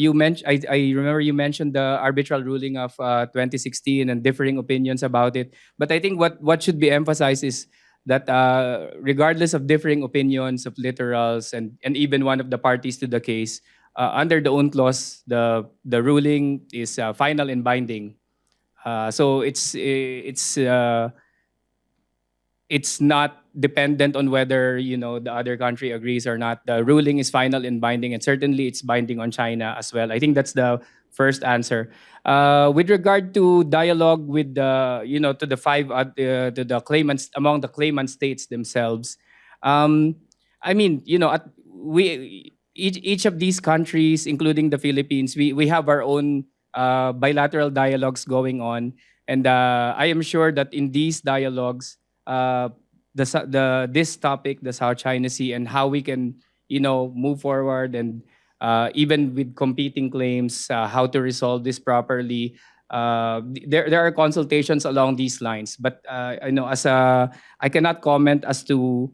Speaker 2: I remember you mentioned the arbitral ruling of 2016 and differing opinions about it. But I think what should be emphasized is that regardless of differing opinions of littorals and even one of the parties to the case, under the UNCLOS, the ruling is final and binding. So it's not dependent on whether the other country agrees or not. The ruling is final and binding, and certainly it's binding on China as well. I think that's the first answer. With regard to dialogue with the to the five to the claimants, among the claimant states themselves, each of these countries, including the Philippines, we have our own bilateral dialogues going on, and I am sure that in these dialogues, this topic, the South China Sea, and how we can move forward, and even with competing claims, how to resolve this properly. There are consultations along these lines, but I cannot comment as to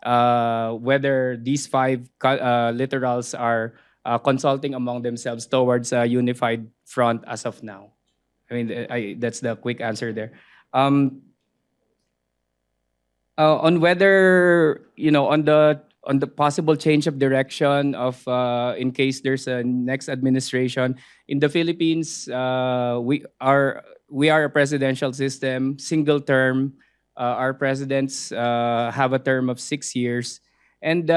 Speaker 2: whether these five littorals are consulting among themselves towards a unified front as of now. That's the quick answer there. On whether on the possible change of direction of in case there's a next administration in the Philippines, we are a presidential system, single term. Our presidents have a term of 6 years. And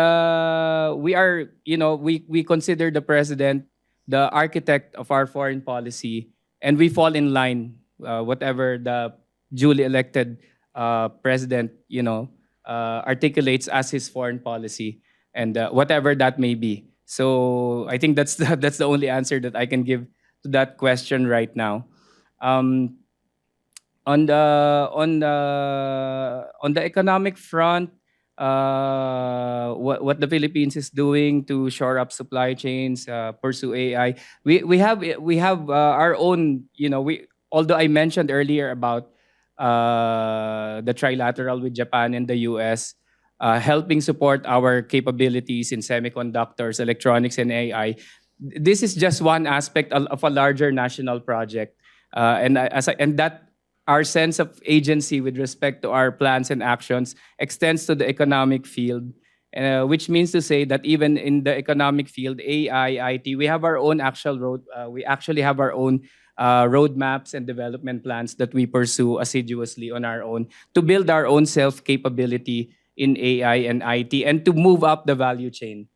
Speaker 2: we are, we consider the president the architect of our foreign policy, and we fall in line, whatever the duly elected president, articulates as his foreign policy, and whatever that may be. So I think that's that's the only answer that I can give to that question right now. Um, on the economic front, what the Philippines is doing to shore up supply chains, pursue AI. We have our own. We although I mentioned earlier about the trilateral with Japan and the U.S. Helping support our capabilities in semiconductors, electronics, and AI. This is just one aspect of a larger national project, and that our sense of agency with respect to our plans and actions extends to the economic field, which means to say that even in the economic field, AI, IT, we have our own we actually have our own roadmaps and development plans that we pursue assiduously on our own to build our own self-capability in AI and IT and to move up the value chain.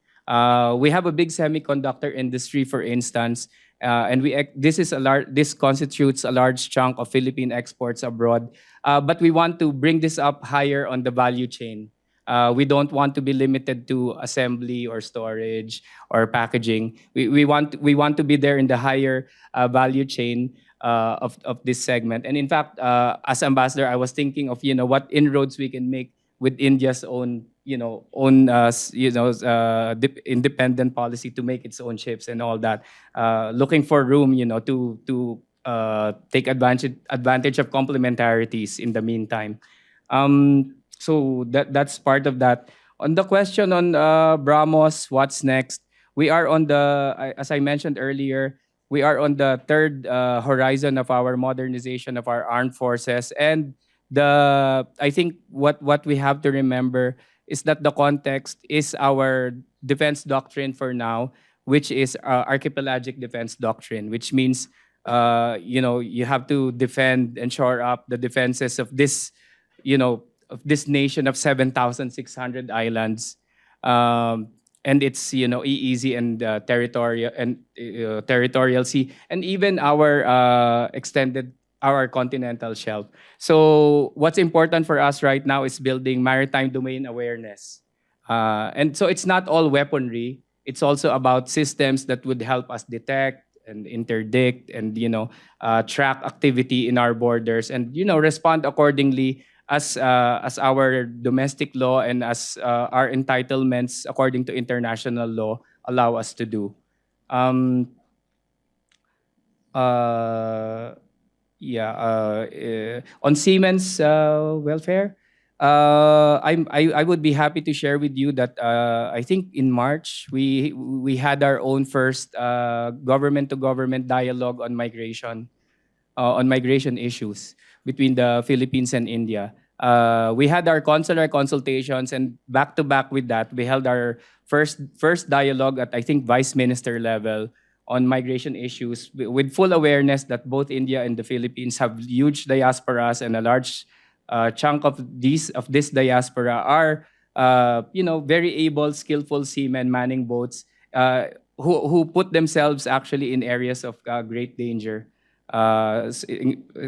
Speaker 2: We have a big semiconductor industry, for instance, and this constitutes a large chunk of Philippine exports abroad. But we want to bring this up higher on the value chain. We don't want to be limited to assembly or storage or packaging. We want to be there in the higher value chain of this segment. And in fact, as ambassador, I was thinking of what inroads we can make with India's own independent policy to make its own chips and all that. Looking for room, to take advantage of complementarities in the meantime. So that's part of that. On the question on BrahMos, what's next? We are on as I mentioned earlier, we are on the third horizon of our modernization of our armed forces, and I think what we have to remember is that the context is our defense doctrine for now, which is archipelagic defense doctrine, which means you have to defend and shore up the defenses of this nation of 7,600 islands, and its EEZ and territorial sea, and even our continental shelf. So what's important for us right now is building maritime domain awareness. And so it's not all weaponry. It's also about systems that would help us detect and interdict and track activity in our borders and respond accordingly as our domestic law and as our entitlements according to international law allow us to do. On Siemens welfare, I would be happy to share with you that I think in March we had our own first government-to-government dialogue on migration issues between the Philippines and India. We had our consular consultations, and back to back with that, we held our first dialogue at I think Vice Minister level on migration issues with full awareness that both India and the Philippines have huge diasporas, and a large chunk of this diaspora are very able, skillful seamen manning boats who put themselves actually in areas of great danger,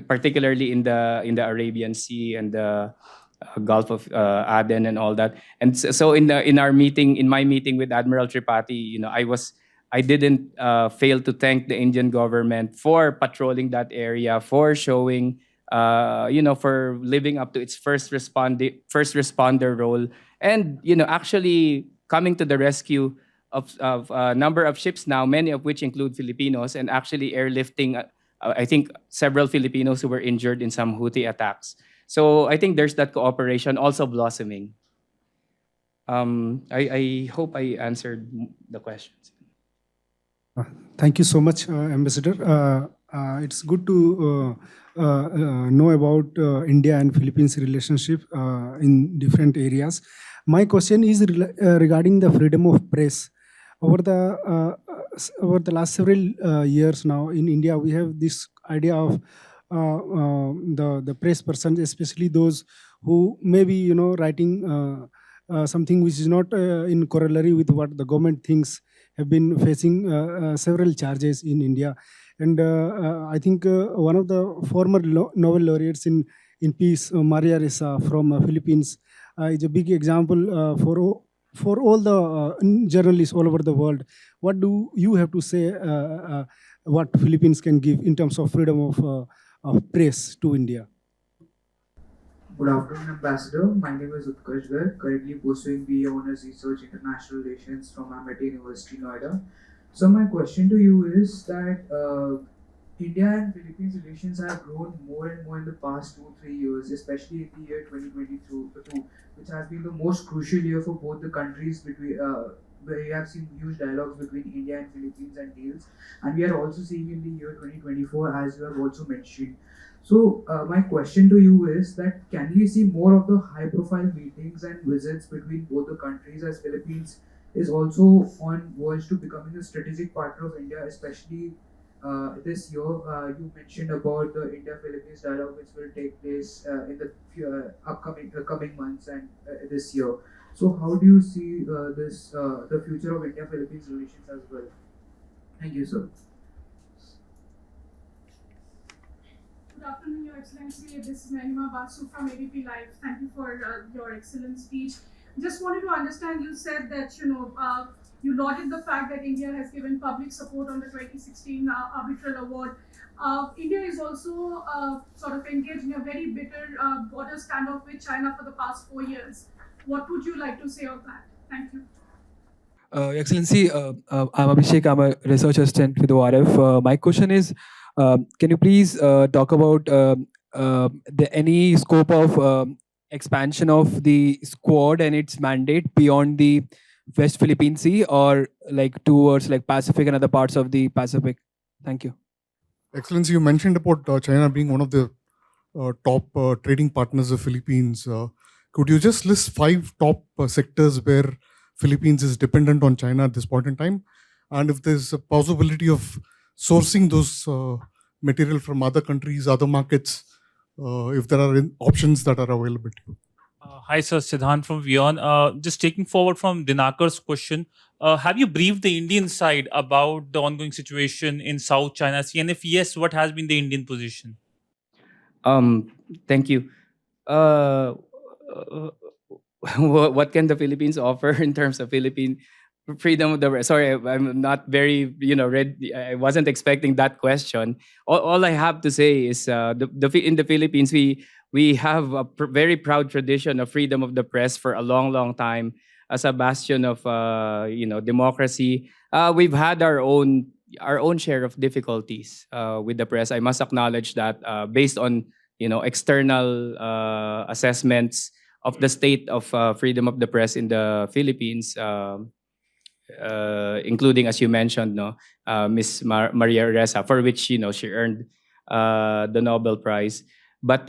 Speaker 2: particularly in the Arabian Sea and the Gulf of Aden and all that. And so in my meeting with Admiral Tripathi, I didn't fail to thank the Indian government for patrolling that area, for showing, for living up to its first responder role, and actually coming to the rescue of a number of ships now, many of which include Filipinos, and actually airlifting, I think, several Filipinos who were injured in some Houthi attacks. So I think there's that cooperation also blossoming. I hope I answered the questions.
Speaker 7: Thank you so much, Ambassador. It's good to know about India and Philippines relationship in different areas. My question is regarding the freedom of press. Over the last several years now in India, we have this idea of the press persons, especially those who may be writing something which is not in corollary with what the government thinks, have been facing several charges in India. And I think one of the former Nobel laureates in peace, Maria Ressa from Philippines, is a big example for all the journalists all over the world. What do you have to say? What Philippines can give in terms of freedom of press to India?
Speaker 8: Good afternoon, Ambassador. My name is Utkarsh Garg, currently pursuing BA Honours Research International Relations from Amity University, Noida. So my question to you is that India and Philippines relations have grown more and more in the past 2-3 years, especially in the year 2022, which has been the most crucial year for both the countries, between where we have seen huge dialogues between India and Philippines and deals, and we are also seeing in the year 2024, as you have also mentioned. So my question to you is that can we see more of the high-profile meetings and visits between both the countries, as Philippines is also on verge to becoming a strategic partner of India, especially this year. You mentioned about the India-Philippines dialogue, which will take place in the coming months and this year. So how do you see the future of India-Philippines relations as well? Thank you, sir.
Speaker 9: Good afternoon, Your Excellency. This is Mahima Basu from ADP Live. Thank you for your excellent speech. Just wanted to understand, you said that you lauded the fact that India has given public support on the 2016 arbitral award. India is also sort of engaged in a very bitter border standoff with China for the past 4 years. What would you like to say on that? Thank you.
Speaker 10: Your Excellency, I'm Abhishek. I'm a research assistant with ORF. My question is, can you please talk about any scope of expansion of the Squad and its mandate beyond the West Philippine Sea, or like towards like Pacific and other parts of the Pacific? Thank you.
Speaker 11: Excellency, you mentioned about China being one of the top trading partners of Philippines. Could you just list 5 top sectors where Philippines is dependent on China at this point in time? And if there's a possibility of sourcing those material from other countries, other markets, if there are options that are available to you.
Speaker 12: Hi, sir. Siddhant from Vion. Just taking forward from Dinakar's question, have you briefed the Indian side about the ongoing situation in South China Sea? And if yes, what has been the Indian position?
Speaker 2: Thank you. What can the Philippines offer in terms of Philippine freedom of the? Sorry, I'm not very I wasn't expecting that question. All I have to say is in the Philippines we have a very proud tradition of freedom of the press for a long time as a bastion of democracy. We've had our own share of difficulties with the press. I must acknowledge that based on external assessments of the state of freedom of the press in the Philippines, including, as you mentioned, Miss Maria Ressa, for which she earned the Nobel Prize. But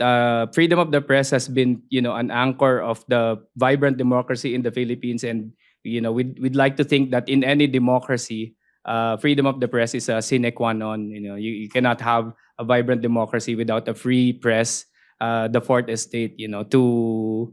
Speaker 2: freedom of the press has been an anchor of the vibrant democracy in the Philippines, and we'd like to think that in any democracy, freedom of the press is a sine qua non. You cannot have a vibrant democracy without a free press. The fourth estate, to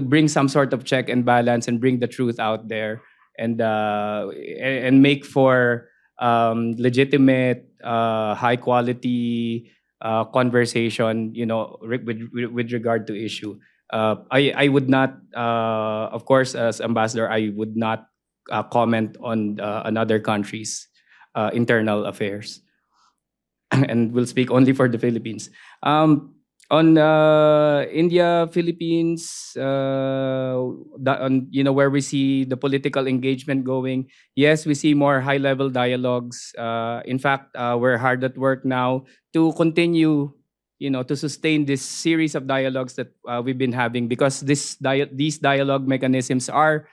Speaker 2: bring some sort of check and balance and bring the truth out there, and make for legitimate, high quality conversation, with regard to issue. I would not, of course, as ambassador, I would not comment on another country's internal affairs, and will speak only for the Philippines. On India, Philippines, where we see the political engagement going, yes, we see more high-level dialogues. In fact, we're hard at work now to continue, to sustain this series of dialogues that we've been having, because these dialogue mechanisms are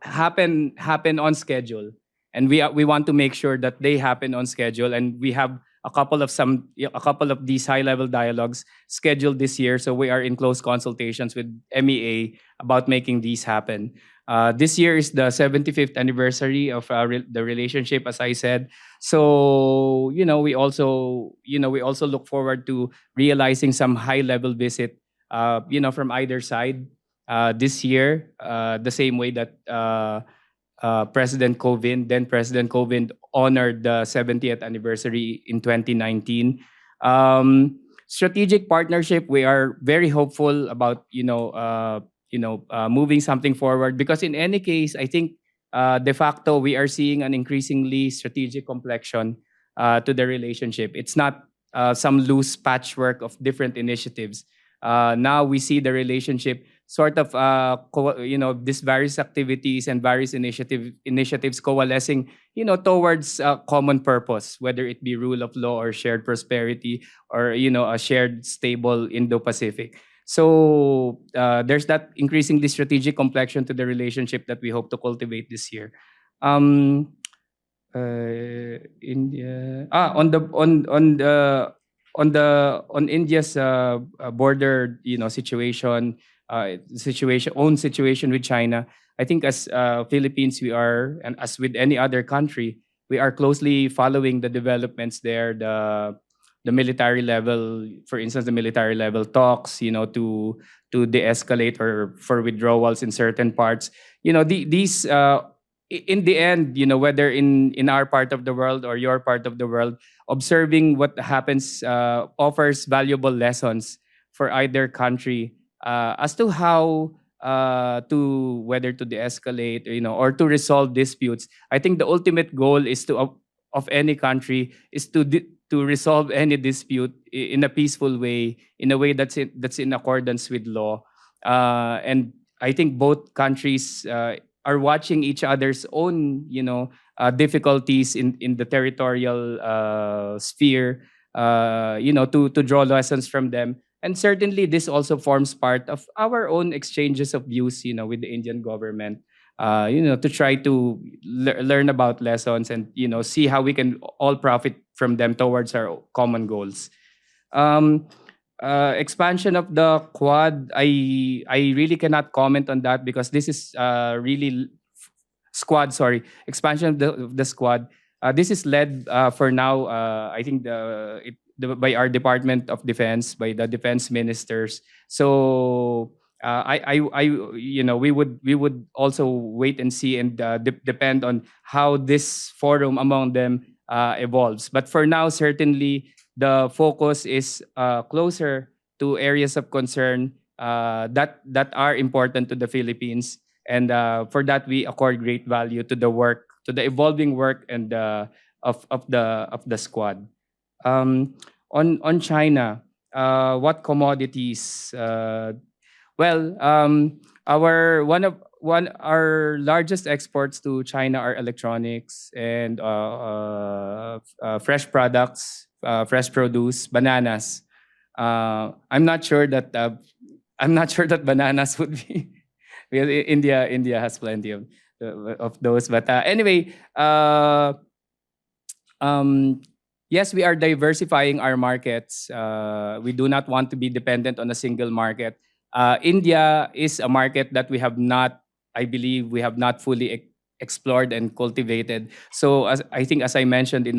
Speaker 2: happen on schedule, and we want to make sure that they happen on schedule, and we have a couple of these high-level dialogues scheduled this year. So we are in close consultations with MEA about making these happen. This year is the 75th anniversary of the relationship, as I said. So we also look forward to realizing some high-level visit, from either side this year, the same way that then President Kovind, honored the 70th anniversary in 2019. Strategic partnership, we are very hopeful about moving something forward, because in any case, I think de facto we are seeing an increasingly strategic complexion to the relationship. It's not some loose patchwork of different initiatives. Now we see the relationship sort of these various activities and various initiatives coalescing towards a common purpose, whether it be rule of law or shared prosperity, or a shared stable Indo-Pacific. So there's that increasingly strategic complexion to the relationship that we hope to cultivate this year. India. On India's border, situation with China. I think as Philippines, we are, and as with any other country, we are closely following the developments there. The military level, for instance, the military level talks, to de-escalate or for withdrawals in certain parts. These in the end, whether in our part of the world or your part of the world, observing what happens offers valuable lessons for either country as to how whether to de-escalate, or to resolve disputes. I think the ultimate goal is of any country is to resolve any dispute in a peaceful way, in a way that's in accordance with law. And I think both countries are watching each other's own, difficulties in the territorial sphere, to draw lessons from them. And certainly, this also forms part of our own exchanges of views, with the Indian government, to try to learn about lessons and, see how we can all profit from them towards our common goals. Expansion of the Quad, I really cannot comment on that, because this is really Squad. Sorry, expansion of the Squad. This is led for now. I think by our Department of Defense, by the defense ministers. So we would also wait and see, and depend on how this forum among them evolves. But for now, certainly the focus is closer to areas of concern that are important to the Philippines, and for that we accord great value to the work, to the evolving work, and of the Squad. On China, what commodities? Our largest exports to China are electronics and fresh products, fresh produce, bananas. I'm not sure that bananas would be. Well, India has plenty of those, but anyway. Yes, we are diversifying our markets. We do not want to be dependent on a single market. India is a market that we have not fully explored and cultivated. So as I mentioned in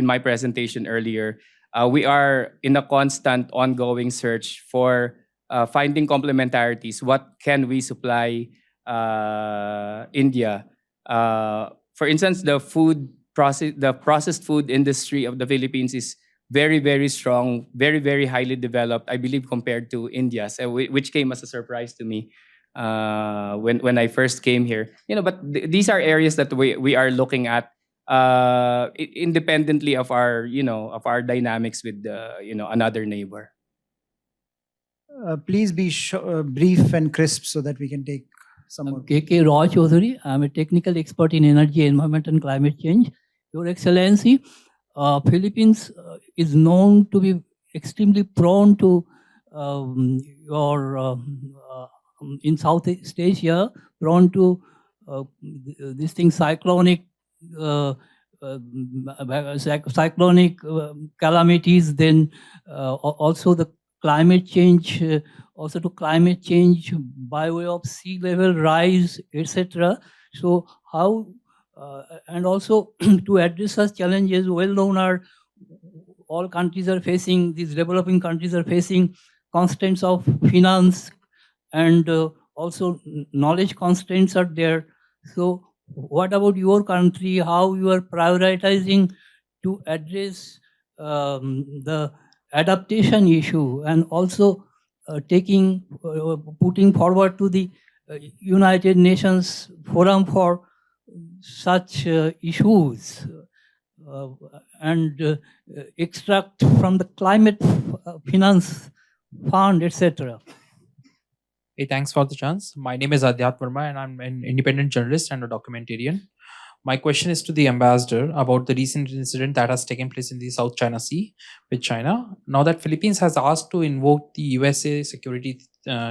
Speaker 2: my presentation earlier, we are in a constant ongoing search for finding complementarities. What can we supply India? For instance, the processed food industry of the Philippines is very, very strong, very, very highly developed, I believe, compared to India's, which came as a surprise to me when I first came here. But these are areas that we are looking at independently of our dynamics with another neighbor.
Speaker 1: Please be brief and crisp so that we can take some more.
Speaker 13: K.K. Roy Chaudhary. I'm a technical expert in energy, environment, and climate change. Your Excellency, Philippines is known to be extremely prone to in Southeast Asia, prone to cyclonic cyclonic calamities, then also the climate change, also to climate change by way of sea level rise, etc. So how, and also to address such challenges, well known are all countries are facing, these developing countries are facing constraints of finance, and also knowledge constraints are there. So what about your country? How you are prioritizing to address the adaptation issue, and also putting forward to the United Nations Forum for such issues, and extract from the climate finance fund, etc.
Speaker 14: Hey, thanks for the chance. My name is Adhyat Verma, and I'm an independent journalist and a documentarian. My question is to the ambassador about the recent incident that has taken place in the South China Sea with China. Now that Philippines has asked to invoke the USA Security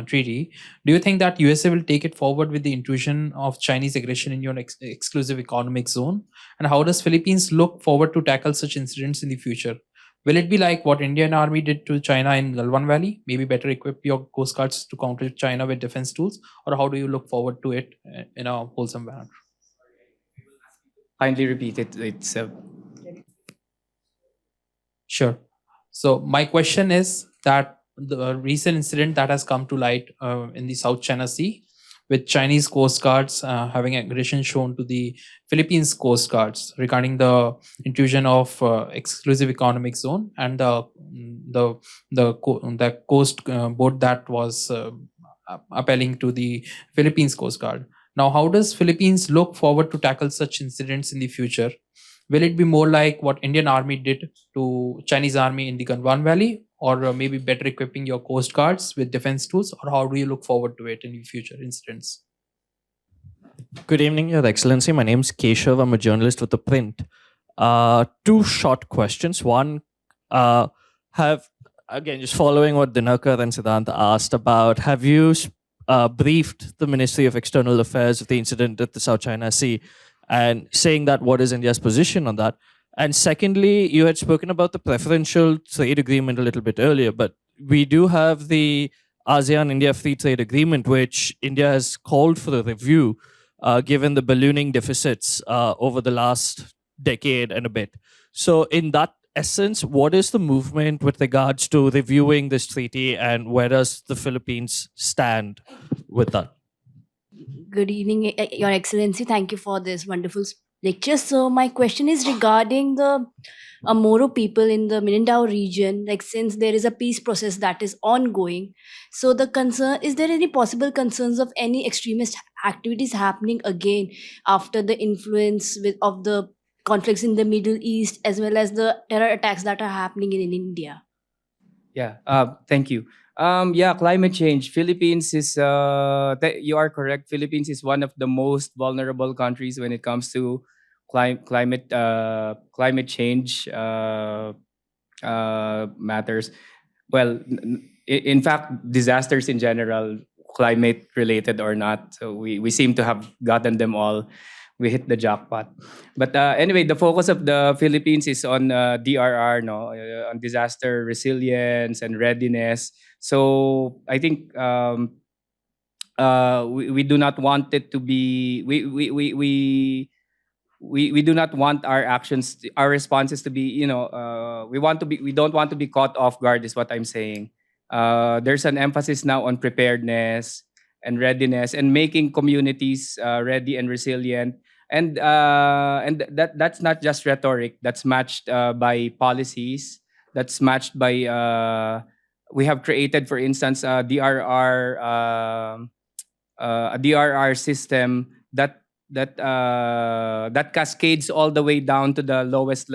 Speaker 14: Treaty, do you think that USA will take it forward with the intrusion of Chinese aggression in your exclusive economic zone? And how does Philippines look forward to tackle such incidents in the future? Will it be like what Indian Army did to China in Galwan Valley? Maybe better equip your coast guards to counter China with defense tools? Or how do you look forward to it in a wholesome manner?
Speaker 2: Kindly repeat it. It's
Speaker 14: Sure. So my question is that the recent incident that has come to light in the South China Sea, with Chinese coast guards having aggression shown to the Philippines coast guards regarding the intrusion of exclusive economic zone and the coast boat that was appelling to the Philippines coast guard. Now, how does Philippines look forward to tackle such incidents in the future? Will it be more like what Indian Army did to Chinese Army in the Galwan Valley, or maybe better equipping your coast guards with defense tools, or how do you look forward to it in the future incidents?
Speaker 15: Good evening, Your Excellency. My name is Keshav. I'm a journalist with The Print. Two short questions. One, just following what Dinakar and Siddhant asked about, have you briefed the Ministry of External Affairs of the incident at the South China Sea, and saying that what is India's position on that? And secondly, you had spoken about the preferential trade agreement a little bit earlier, but we do have the ASEAN-India Free Trade Agreement, which India has called for a review, given the ballooning deficits over the last decade and a bit. So in that essence, what is the movement with regards to reviewing this treaty, and where does the Philippines stand with that?
Speaker 16: Good evening, Your Excellency. Thank you for this wonderful lecture. So my question is regarding the Moro people in the Mindanao region. Like, since there is a peace process that is ongoing, so the concern, is there any possible concerns of any extremist activities happening again after the influence of the conflicts in the Middle East, as well as the terror attacks that are happening in India?
Speaker 2: Yeah, thank you. Climate change. Philippines is, you are correct. Philippines is one of the most vulnerable countries when it comes to climate change matters. Well, in fact, disasters in general, climate related or not. So we seem to have gotten them all. We hit the jackpot. But anyway, the focus of the Philippines is on DRR, on disaster resilience and readiness. So I think we do not want it to be, we do not want our actions, our responses to be, we don't want to be caught off guard, is what I'm saying. There's an emphasis now on preparedness and readiness and making communities ready and resilient. And that's not just rhetoric. That's matched by policies. That's matched by we have created, for instance, a DRR system that cascades all the way down to the lowest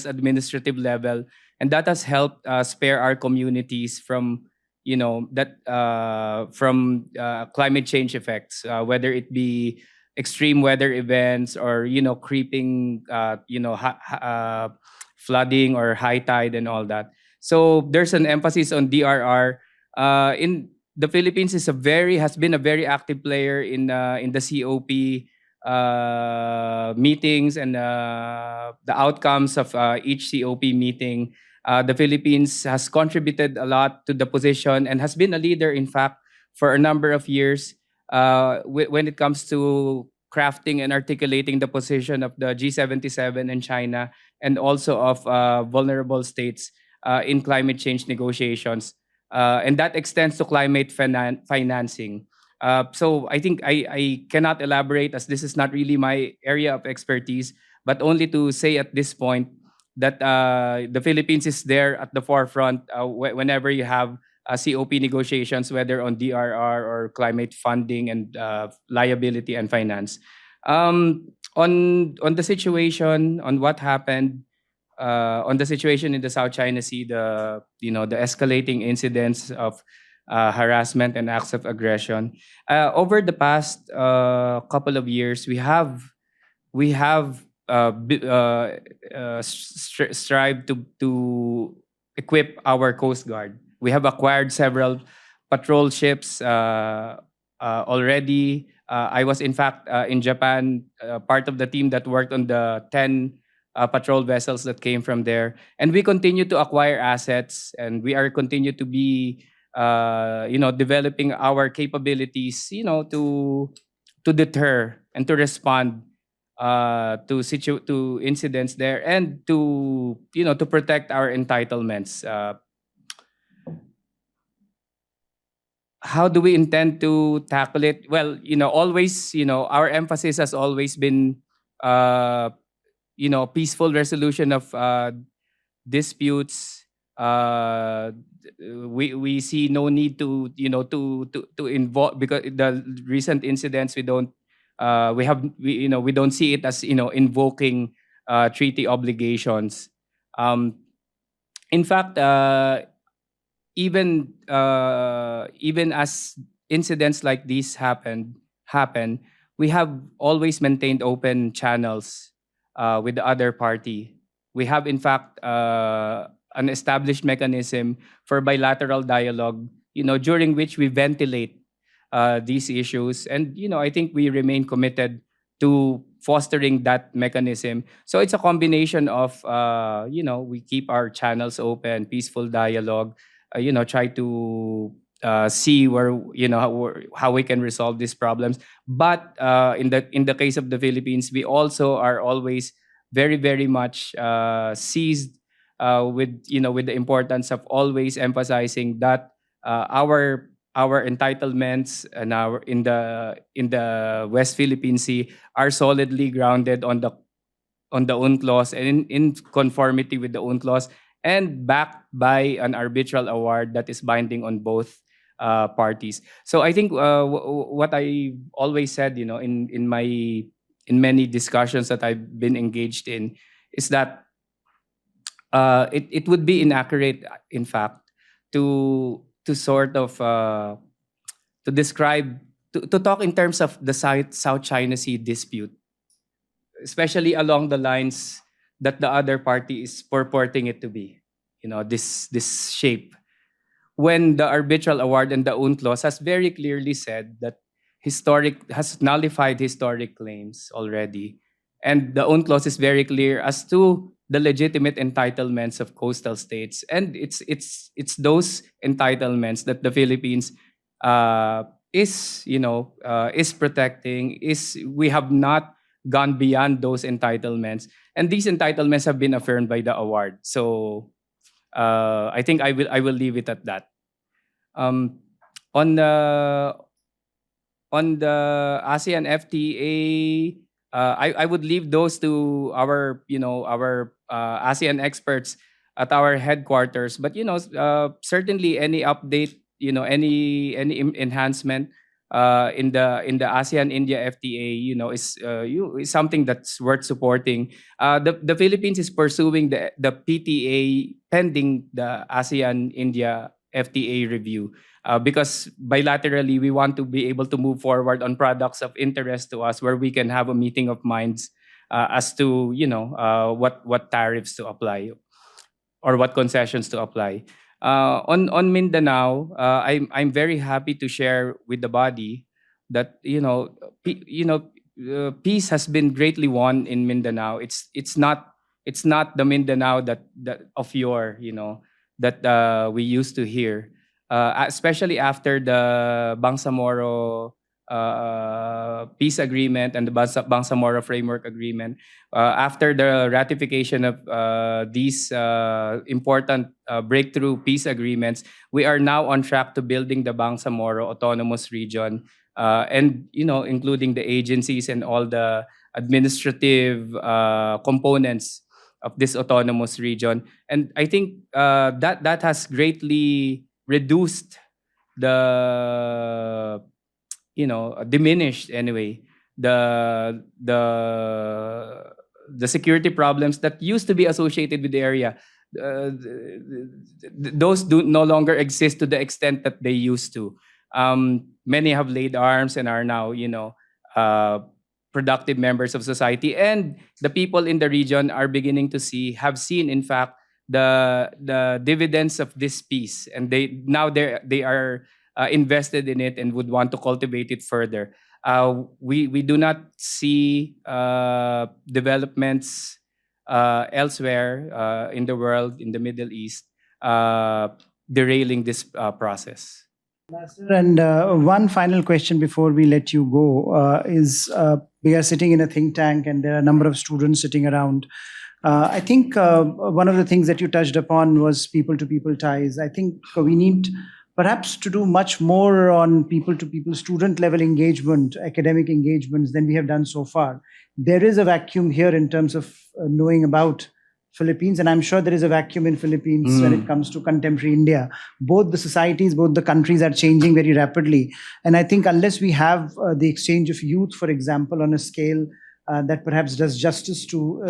Speaker 2: administrative level, and that has helped spare our communities from climate change effects, whether it be extreme weather events or creeping flooding or high tide and all that. So there's an emphasis on DRR. In the Philippines has been a very active player in the COP meetings and the outcomes of each COP meeting, the Philippines has contributed a lot to the position and has been a leader, in fact, for a number of years when it comes to crafting and articulating the position of the G77 and China, and also of vulnerable states in climate change negotiations. And that extends to climate financing. So I think I cannot elaborate, as this is not really my area of expertise, but only to say at this point that the Philippines is there at the forefront whenever you have COP negotiations, whether on DRR or climate funding and liability and finance. On the situation, on what happened, on the situation in the South China Sea, the escalating incidents of harassment and acts of aggression. Over the past couple of years, we have strived to equip our Coast Guard. We have acquired several patrol ships already. I was in fact in Japan, part of the team that worked on the 10 patrol vessels that came from there. And we continue to acquire assets, and we are continue to be developing our capabilities, to deter and to respond to incidents there, and to protect our entitlements. How do we intend to tackle it? Well, always, our emphasis has always been, peaceful resolution of disputes. We see no need to involve, because the recent incidents, we don't see it as invoking treaty obligations. In fact, even as incidents like these happen, we have always maintained open channels with the other party. We have, in fact, an established mechanism for bilateral dialogue, during which we ventilate these issues. And, I think we remain committed to fostering that mechanism. So it's a combination of, we keep our channels open, peaceful dialogue, try to see where, how we can resolve these problems. But in the case of the Philippines, we also are always very, very much seized with the importance of always emphasizing that our entitlements and in the West Philippine Sea are solidly grounded on the UNCLOS and in conformity with the UNCLOS, and backed by an arbitral award that is binding on both parties. So I think what I always said, in many discussions that I've been engaged in, is that it would be inaccurate, in fact, to sort of to describe, to talk in terms of the South China Sea dispute, especially along the lines that the other party is purporting it to be, this shape. When the arbitral award and the UNCLOS has very clearly said that has nullified historic claims already, and the UNCLOS is very clear as to the legitimate entitlements of coastal states, and it's those entitlements that the Philippines is protecting. We have not gone beyond those entitlements, and these entitlements have been affirmed by the award. So I think I will leave it at that. On the ASEAN FTA, I would leave those to our ASEAN experts at our headquarters. But certainly any update, any enhancement in the ASEAN India FTA, is something that's worth supporting. The Philippines is pursuing the PTA pending the ASEAN India FTA review, because bilaterally we want to be able to move forward on products of interest to us, where we can have a meeting of minds as to what tariffs to apply or what concessions to apply. On Mindanao, I'm very happy to share with the body that peace has been greatly won in Mindanao. It's not the Mindanao that of yore, that we used to hear, especially after the Bangsamoro peace agreement and the Bangsamoro framework agreement. After the ratification of these important breakthrough peace agreements, we are now on track to building the Bangsamoro autonomous region, and including the agencies and all the administrative components of this autonomous region. And I think that has greatly reduced the diminished anyway the security problems that used to be associated with the area. Those do no longer exist to the extent that they used to. Many have laid arms and are now productive members of society, and the people in the region are beginning to have seen in fact the dividends of this peace, and they are invested in it and would want to cultivate it further. We do not see developments elsewhere in the world, in the Middle East, derailing this process.
Speaker 1: And one final question before we let you go is we are sitting in a think tank and there are a number of students sitting around. I think one of the things that you touched upon was people-to-people ties. I think we need perhaps to do much more on people-to-people, student-level engagement, academic engagements than we have done so far. There is a vacuum here in terms of knowing about Philippines, and I'm sure there is a vacuum in Philippines when it comes to contemporary India. Both the societies, both the countries are changing very rapidly. And I think unless we have the exchange of youth, for example, on a scale that perhaps does justice to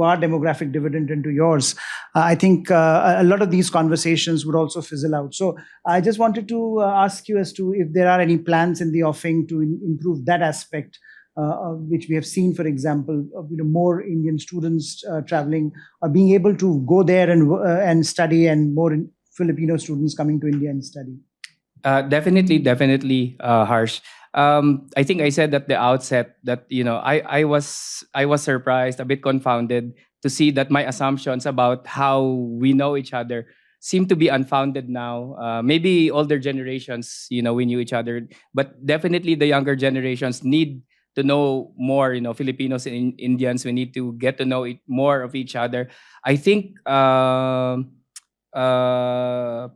Speaker 1: our demographic dividend and to yours, I think a lot of these conversations would also fizzle out. So I just wanted to ask you as to if there are any plans in the offing to improve that aspect, which we have seen, for example, more Indian students traveling or being able to go there and study, and more Filipino students coming to India and study.
Speaker 2: Definitely, Harsh. I think I said at the outset that I was surprised, a bit confounded to see that my assumptions about how we know each other seem to be unfounded now. Maybe older generations, we knew each other, but definitely the younger generations need to know more. Filipinos and Indians, we need to get to know more of each other. I think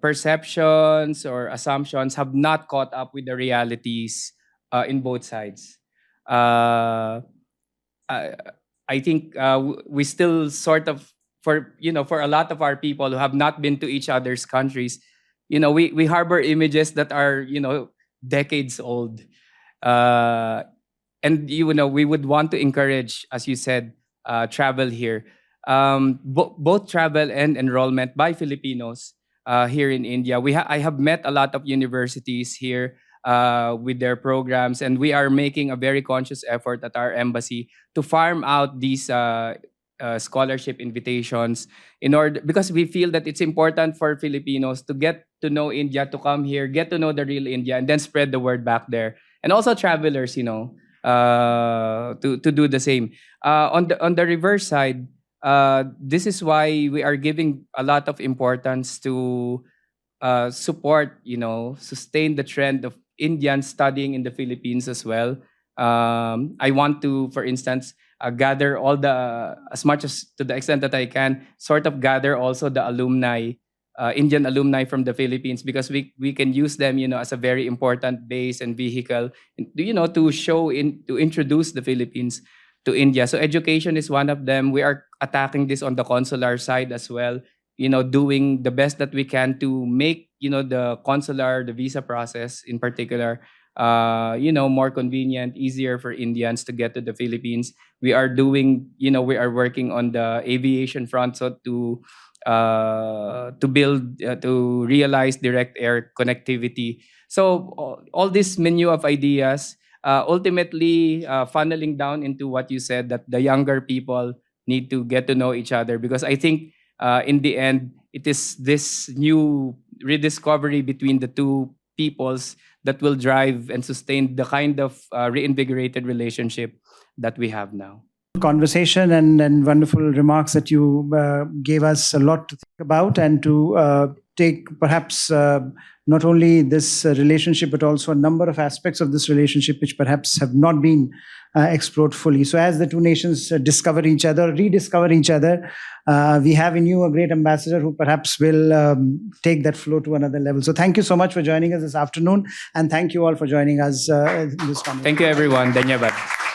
Speaker 2: perceptions or assumptions have not caught up with the realities in both sides. I think we still sort of, for a lot of our people who have not been to each other's countries, we harbor images that are decades old. And we would want to encourage, as you said, travel here. Both travel and enrollment by Filipinos here in India. I have met a lot of universities here with their programs, and we are making a very conscious effort at our embassy to farm out these scholarship invitations because we feel that it's important for Filipinos to get to know India, to come here, get to know the real India, and then spread the word back there. And also travelers, to do the same. On the reverse side, this is why we are giving a lot of importance to support, sustain the trend of Indians studying in the Philippines as well. I want to, for instance, gather as much as to the extent that I can, sort of gather also the alumni, Indian alumni from the Philippines, because we can use them, as a very important base and vehicle, to introduce the Philippines to India. So education is one of them. We are attacking this on the consular side as well, doing the best that we can to make, the consular, the visa process in particular, more convenient, easier for Indians to get to the Philippines. We are working on the aviation front, so to realize direct air connectivity. So all this menu of ideas, ultimately funneling down into what you said, that the younger people need to get to know each other, because I think in the end, it is this new rediscovery between the two peoples that will drive and sustain the kind of reinvigorated relationship that we have now.
Speaker 1: Conversation and wonderful remarks that you gave us a lot to think about and to take perhaps not only this relationship but also a number of aspects of this relationship which perhaps have not been explored fully. So as the two nations discover each other, rediscover each other, we have in you a great ambassador who perhaps will take that flow to another level. So thank you so much for joining us this afternoon, and thank you all for joining us in this conversation.
Speaker 2: Thank you, everyone. Dhanyabad.